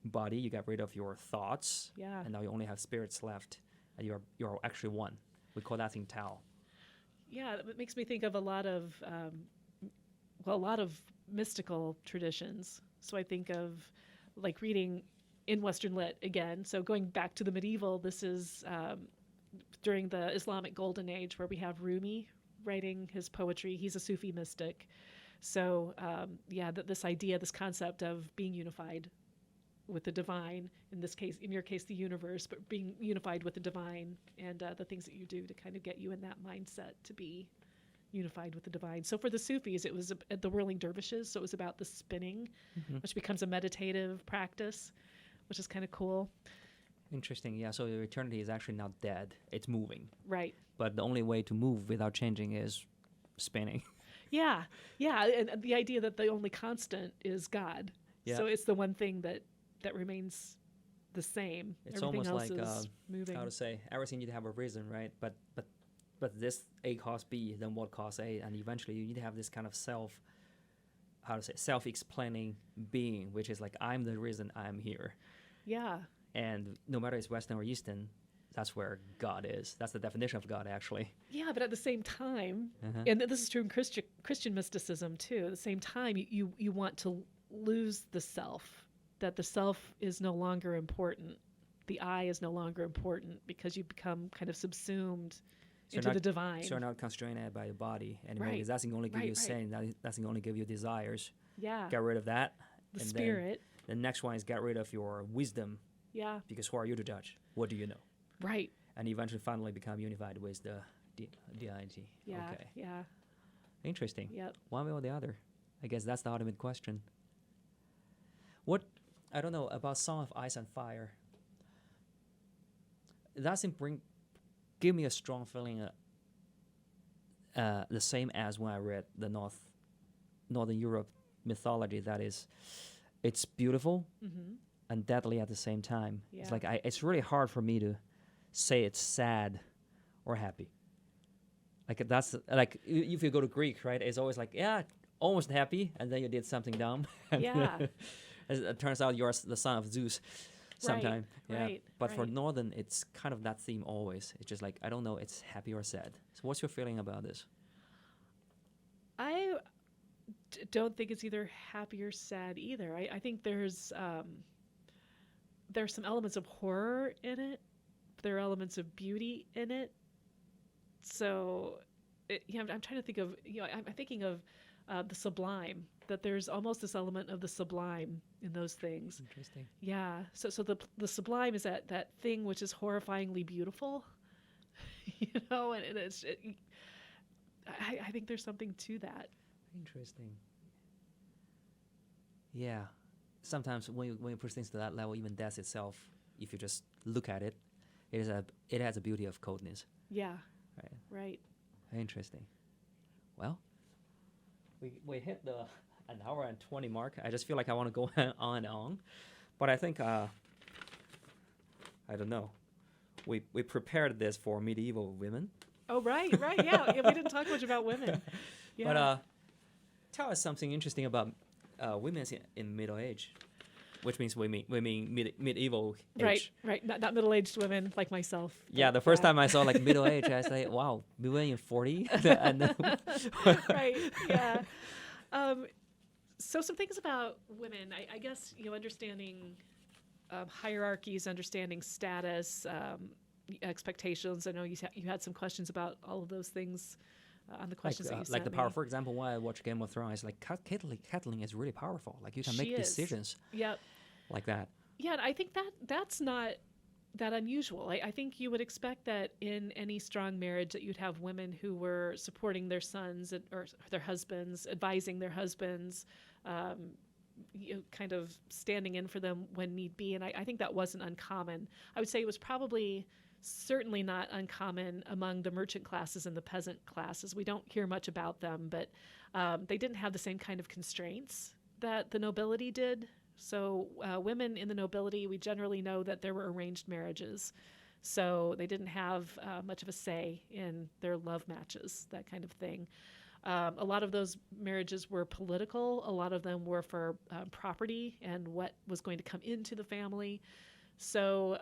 body, you get rid of your thoughts, Yeah. and now you only have spirits left, and you're actually one. We call that thing Tao. Yeah, it makes me think of a lot of mystical traditions. So I think of like reading in Western Lit again. So going back to the medieval, this is during the Islamic Golden Age where we have Rumi writing his poetry. He's a Sufi mystic. So this idea, this concept of being unified with the divine, in this case, in your case, the universe, but being unified with the divine and the things that you do to kind of get you in that mindset to be unified with the divine. So for the Sufis, it was the whirling dervishes. So it was about the spinning, which becomes a meditative practice, which is kind of cool. Interesting. Yeah. So your eternity is actually not dead; it's moving. Right. But the only way to move without changing is spinning. Yeah. Yeah. And the idea that the only constant is God. Yeah. So it's the one thing that remains the same. It's Everything almost else like is moving. how to say, everything need to have a reason, right? But this A cause B, then what cause A, and eventually you need to have this kind of self-explaining being, which is like, I'm the reason I'm here. Yeah. And no matter it's Western or Eastern, that's where God is. That's the definition of God, actually. Yeah, but at the same time, and this is true in Christian mysticism too, at the same time, you want to lose the self, that the self is no longer important. The I is no longer important because you become kind of subsumed into the divine. So you're not constrained by your body anymore. Right. Because that's going to only give you Right. sin. That's going to only give you desires. Yeah. Get rid of that. The and spirit. Then the next one is get rid of your wisdom. Yeah. Because who are you to judge? What do you know? Right. And eventually finally become unified with the deity. Yeah. Okay. Yeah. Interesting. Yep. One way or the other. I guess that's the ultimate question. I don't know, about Song of Ice and Fire. It doesn't give me a strong feeling the same as when I read the Northern Europe mythology. That is, it's beautiful and deadly at the same time. Yeah. It's like it's really hard for me to say it's sad or happy. Like that's like if you go to Greek, right? It's always like, yeah, almost happy, and then you did something dumb. Yeah. It turns out you're the son of Zeus sometime. Right, Yeah. right, But for right. Northern, it's kind of that theme always. It's just like, I don't know, it's happy or sad. So what's your feeling about this? I don't think it's either happy or sad either. I think there's some elements of horror in it. There are elements of beauty in it. So, I'm trying to think of, I'm thinking of the sublime, that there's almost this element of the sublime in those things. Interesting. Yeah. So the sublime is that thing which is horrifyingly beautiful, and I think there's something to that. Interesting. Yeah. Sometimes when you push things to that level, even death itself, if you just look at it, it has a beauty of coldness. Yeah. Right. Right. Interesting. Well, we hit the an hour and 20 mark. I just feel like I want to go on and on, but I think I don't know. We prepared this for medieval women. Oh, right. Yeah. We didn't talk much about women. Yeah. But tell us something interesting about women in Middle Age, which means we mean medieval age. Right. Not middle-aged women like myself. Yeah, the first time I saw like middle age, I say, wow, women in 40. Right. Yeah. So some things about women, I guess, understanding hierarchies, understanding status, expectations. I know you had some questions about all of those things on the questions that you sent like the me. power. For example, when I watch Game of Thrones, like Catelyn is really powerful. Like you can make decisions. Yep. Like that. Yeah, and I think that's not that unusual. I think you would expect that in any strong marriage that you'd have women who were supporting their sons or their husbands, advising their husbands, kind of standing in for them when need be. And I think that wasn't uncommon. I would say it was probably certainly not uncommon among the merchant classes and the peasant classes. We don't hear much about them, but they didn't have the same kind of constraints that the nobility did. So women in the nobility, we generally know that there were arranged marriages. So they didn't have much of a say in their love matches, that kind of thing. A lot of those marriages were political. A lot of them were for property and what was going to come into the family. So,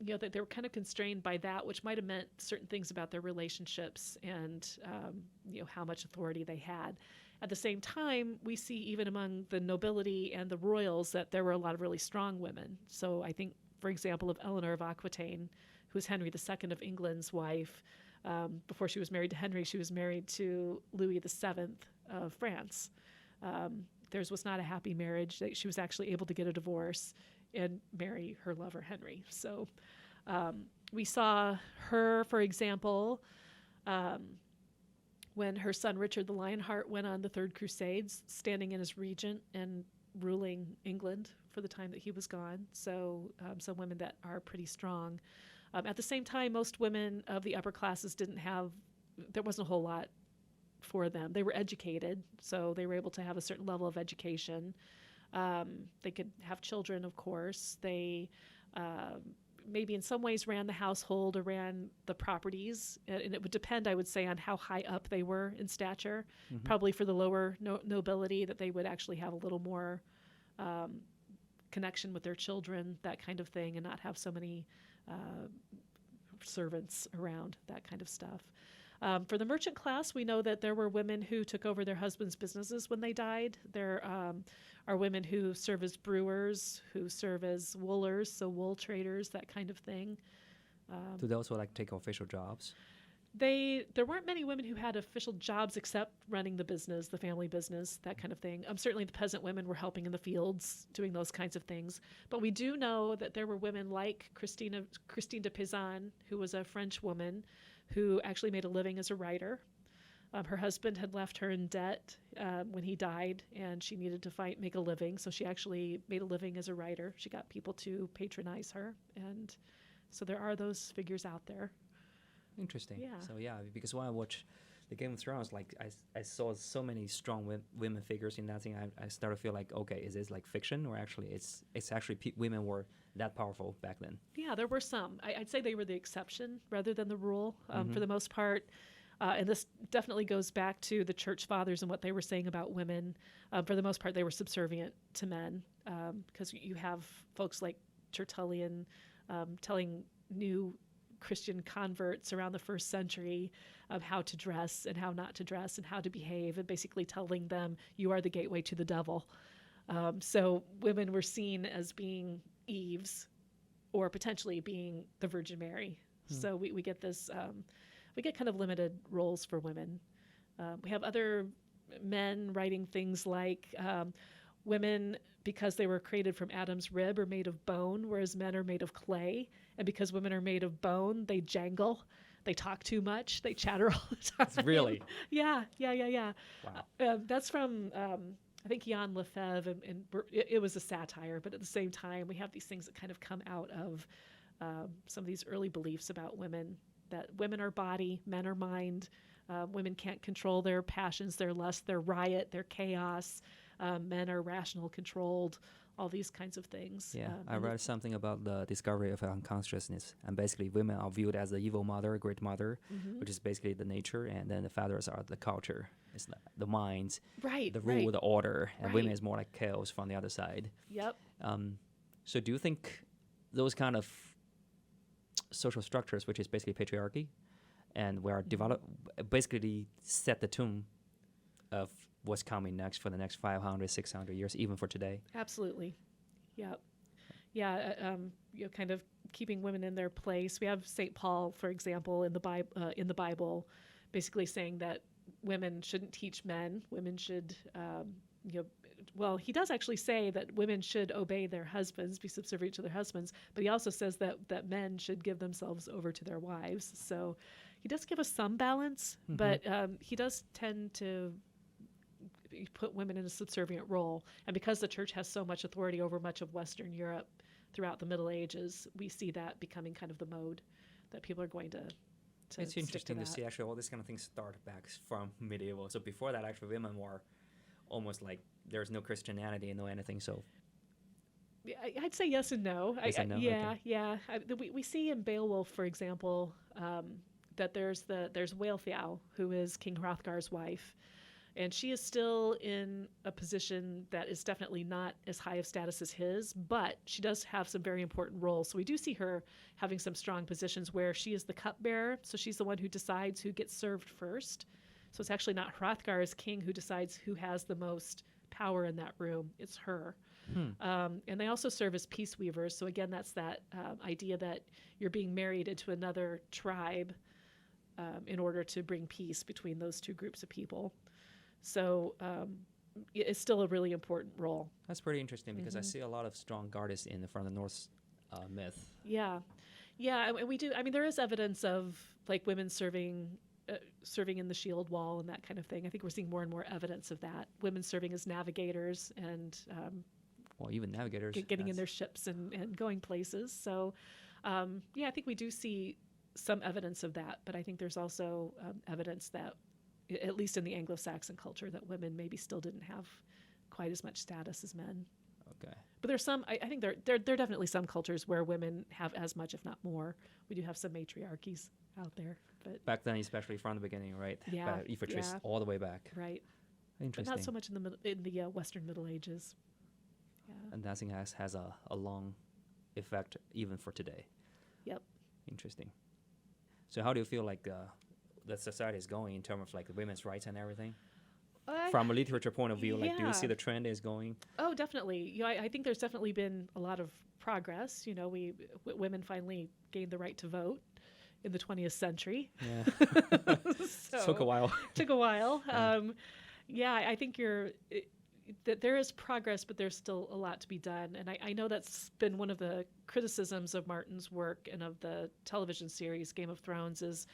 that they were kind of constrained by that, which might have meant certain things about their relationships and, how much authority they had. At the same time, we see even among the nobility and the royals that there were a lot of really strong women. So I think, for example, of Eleanor of Aquitaine, who was Henry II of England's wife. Before she was married to Henry, she was married to Louis VII of France. Theirs was not a happy marriage. She was actually able to get a divorce and marry her lover, Henry. So we saw her, for example, when her son Richard the Lionheart went on the Third Crusades, standing in as regent and ruling England for the time that he was gone. So some women that are pretty strong. At the same time, most women of the upper classes there wasn't a whole lot for them. They were educated, so they were able to have a certain level of education. They could have children, of course. They maybe in some ways ran the household or ran the properties, and it would depend, I would say, on how high up they were in stature. Mm-hmm. Probably for the lower nobility, that they would actually have a little more connection with their children, that kind of thing, and not have so many servants around, that kind of stuff. For the merchant class, we know that there were women who took over their husbands' businesses when they died. There are women who serve as brewers, who serve as woolers, so wool traders, that kind of thing. Do they also take official jobs? There weren't many women who had official jobs except running the business, the family business, that kind of thing. Certainly the peasant women were helping in the fields, doing those kinds of things. But we do know that there were women like Christine de Pizan, who was a French woman who actually made a living as a writer. Her husband had left her in debt when he died, and she needed to make a living. So she actually made a living as a writer. She got people to patronize her. And so there are those figures out there. Interesting. Yeah. So because when I watch the Game of Thrones, I saw so many strong women figures in that thing. I started to feel like, okay, is this fiction, or actually it's actually women were that powerful back then? Yeah, there were some. I'd say they were the exception rather than the rule. For the most part, and this definitely goes back to the church fathers and what they were saying about women. For the most part, they were subservient to men, because you have folks like Tertullian telling new Christian converts around the first century of how to dress and how not to dress and how to behave, and basically telling them you are the gateway to the devil. So women were seen as being Eves, or potentially being the Virgin Mary. So we get this, we get kind of limited roles for women. We have other men writing things like women, because they were created from Adam's rib, are made of bone, whereas men are made of clay. And because women are made of bone, they jangle, they talk too much, they chatter all the time. Really? Yeah. Wow. That's from, I think, Jan Lefebvre, and it was a satire, but at the same time, we have these things that kind of come out of some of these early beliefs about women, that women are body, men are mind. Women can't control their passions, their lust, their riot, their chaos. Men are rational, controlled, all these kinds of things. Yeah, I read something about the discovery of unconsciousness, and basically women are viewed as the evil mother, great mother, which is basically the nature, and then the fathers are the culture. It's the minds, right, the rule, the order, and right. Women is more like chaos from the other side. Yep. So do you think those kind of social structures, which is basically patriarchy, and we are basically set the tone of what's coming next for the next 500, 600 years, even for today? Absolutely. Yep. Yeah, kind of keeping women in their place. We have St. Paul, for example, in the Bible, basically saying that women shouldn't teach men. Women should, well, he does actually say that women should obey their husbands, be subservient to their husbands, but he also says that men should give themselves over to their wives. So he does give us some balance, but he does tend to you put women in a subservient role. And because the church has so much authority over much of Western Europe throughout the Middle Ages, we see that becoming kind of the mode that people are going to It's interesting to that. see actually all these kind of things start back from medieval. So before that, actually, women were almost like there's no Christianity, no anything. So I'd say yes and no. Yes and no, Yeah, okay. yeah. We see in Beowulf, for example, that there's Wealhtheow, who is King Hrothgar's wife, and she is still in a position that is definitely not as high of status as his, but she does have some very important roles. So we do see her having some strong positions where she is the cupbearer, so she's the one who decides who gets served first. So it's actually not Hrothgar as king who decides who has the most power in that room. It's her. And they also serve as peace weavers. So again, that's that idea that you're being married into another tribe in order to bring peace between those two groups of people. So it's still a really important role. that's pretty interesting because I see a lot of strong goddess in from the Norse myth. Yeah, and we do. I mean, there is evidence of like women serving in the shield wall and that kind of thing. I think we're seeing more and more evidence of that. Women serving as navigators and Well, even navigators. getting in their ships and going places. So, I think we do see some evidence of that. But I think there's also evidence that, at least in the Anglo-Saxon culture, that women maybe still didn't have quite as much status as men. Okay. But there's some. I think there are definitely some cultures where women have as much, if not more. We do have some matriarchies out there, but Back then, especially from the beginning, right? Yeah, But if you trace yeah. all the way back. right. But Interesting. not so much in the Western Middle Ages. Yeah. And dancing has a long effect even for today. Yep. Interesting. So how do you feel like the society is going in terms of like women's rights and everything? From a literature point of view, like do you see yeah. the trend is going? Oh, definitely. I think there's definitely been a lot of progress. Women finally gained the right to vote in the 20th century. Yeah. So, Took a while. Took a while. I think that there is progress, but there's still a lot to be done. And I know that's been one of the criticisms of Martin's work and of the television series Game of Thrones is,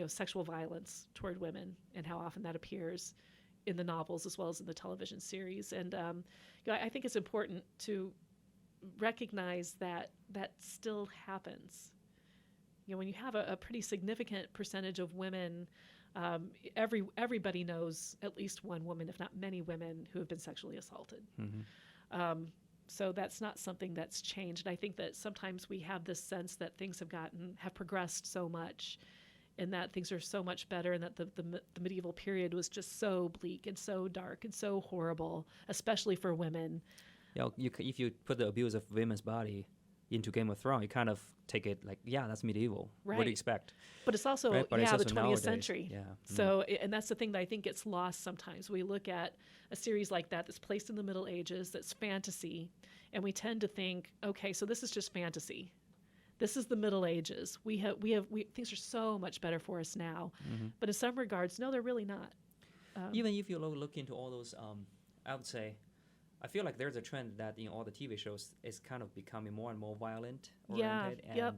sexual violence toward women and how often that appears in the novels as well as in the television series. And I think it's important to recognize that still happens. When you have a pretty significant percentage of women, everybody knows at least one woman, if not many women, who have been sexually assaulted. Mm-hmm. So that's not something that's changed. And I think that sometimes we have this sense that things have progressed so much, and that things are so much better, and that the medieval period was just so bleak and so dark and so horrible, especially for women. If you put the abuse of women's body into Game of Thrones, you kind of take it like, yeah, that's medieval. Right. What do you expect? But it's also, Right, but it's the also 20th nowadays. century. Yeah. So, and that's the thing that I think gets lost sometimes. We look at a series like that that's placed in the Middle Ages, that's fantasy, and we tend to think, okay, so this is just fantasy. This is the Middle Ages. Things are so much better for us now. Mm-hmm. But in some regards, no, they're really not. Even if you look into all those, I would say, I feel like there's a trend that in all the TV shows is kind of becoming more and more violent oriented and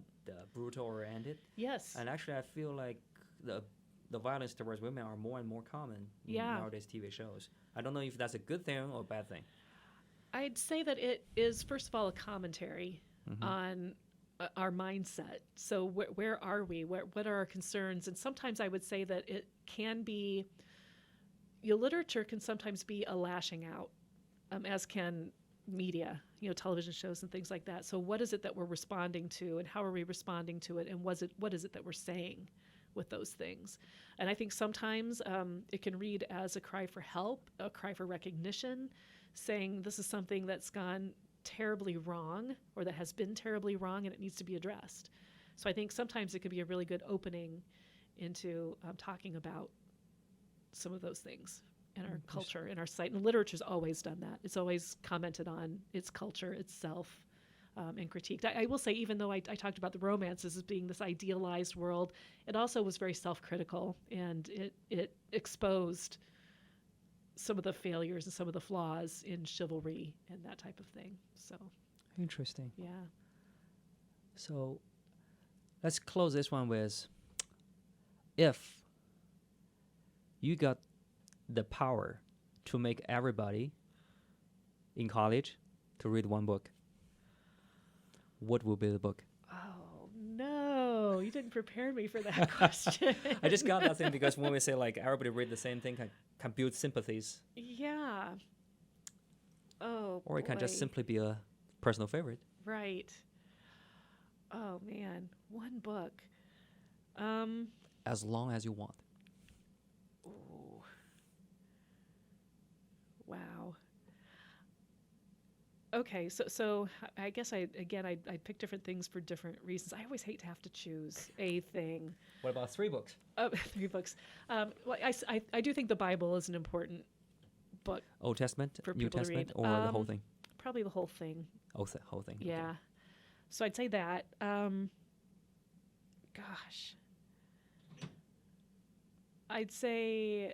brutal oriented. Yes. And actually, I feel like the violence towards women are more and more common in nowadays TV shows. I don't know if that's a good thing or a bad thing. I'd say that it is, first of all, a commentary on our mindset. So where are we? What are our concerns? And sometimes I would say that it can be, literature can sometimes be a lashing out, as can media, television shows and things like that. So what is it that we're responding to, and how are we responding to it, and what is it that we're saying with those things? And I think sometimes it can read as a cry for help, a cry for recognition, saying this is something that's gone terribly wrong, or that has been terribly wrong, and it needs to be addressed. So I think sometimes it could be a really good opening into talking about some of those things in our culture, in our site. And literature's always done that. It's always commented on its culture itself and critiqued. I will say, even though I talked about the romances as being this idealized world, it also was very self-critical, and it exposed some of the failures and some of the flaws in chivalry and that type of thing. So Interesting. yeah. So let's close this one with, if you got the power to make everybody in college to read one book, what will be the book? Oh, no. You didn't prepare me for that question. I just got that thing because when we say like everybody read the same thing, can build sympathies. Yeah. Oh, Or it can just simply be a personal favorite. Right. Oh, man. One book. As long as you want. Ooh. Wow. Okay, so I guess I pick different things for different reasons. I always hate to have to choose a thing. What about 3 books? 3 books. Well, I do think the Bible is an important book. Old Testament, for New people to Testament, read. or the whole thing? Probably the whole thing. Oh, the whole thing. Yeah. Okay. So I'd say that. Gosh. I'd say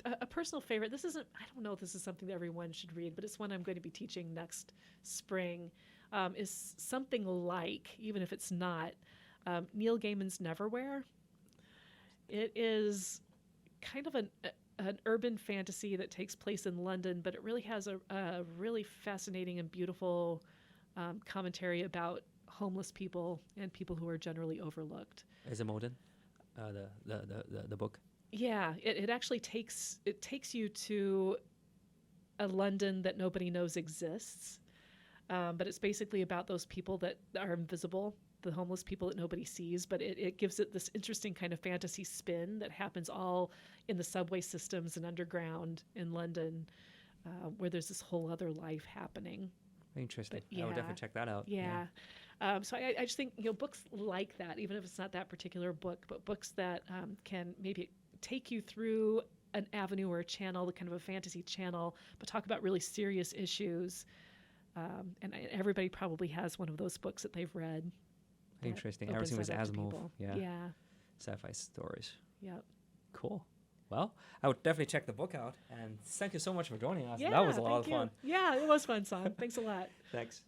a personal favorite. This isn't, I don't know if this is something that everyone should read, but it's one I'm going to be teaching next spring, is something like, even if it's not, Neil Gaiman's Neverwhere. It is kind of an urban fantasy that takes place in London, but it really has a really fascinating and beautiful commentary about homeless people and people who are generally overlooked. Is it modern? The book? Yeah, it actually takes you to a London that nobody knows exists, but it's basically about those people that are invisible, the homeless people that nobody sees, but it gives it this interesting kind of fantasy spin that happens all in the subway systems and underground in London, where there's this whole other life happening. Interesting. But, I would definitely check that out. Yeah. So I just think, books like that, even if it's not that particular book, but books that can maybe take you through an avenue or a channel, the kind of a fantasy channel, but talk about really serious issues. And everybody probably has one of those books that they've read. Interesting. Everything was Asimov. Yeah. Yeah. Sci-fi stories. Yep. Cool. Well, I would definitely check the book out. And thank you so much for joining us. Yeah, That was a lot of fun. Yeah, it was fun, Son. Thanks a lot. Thanks.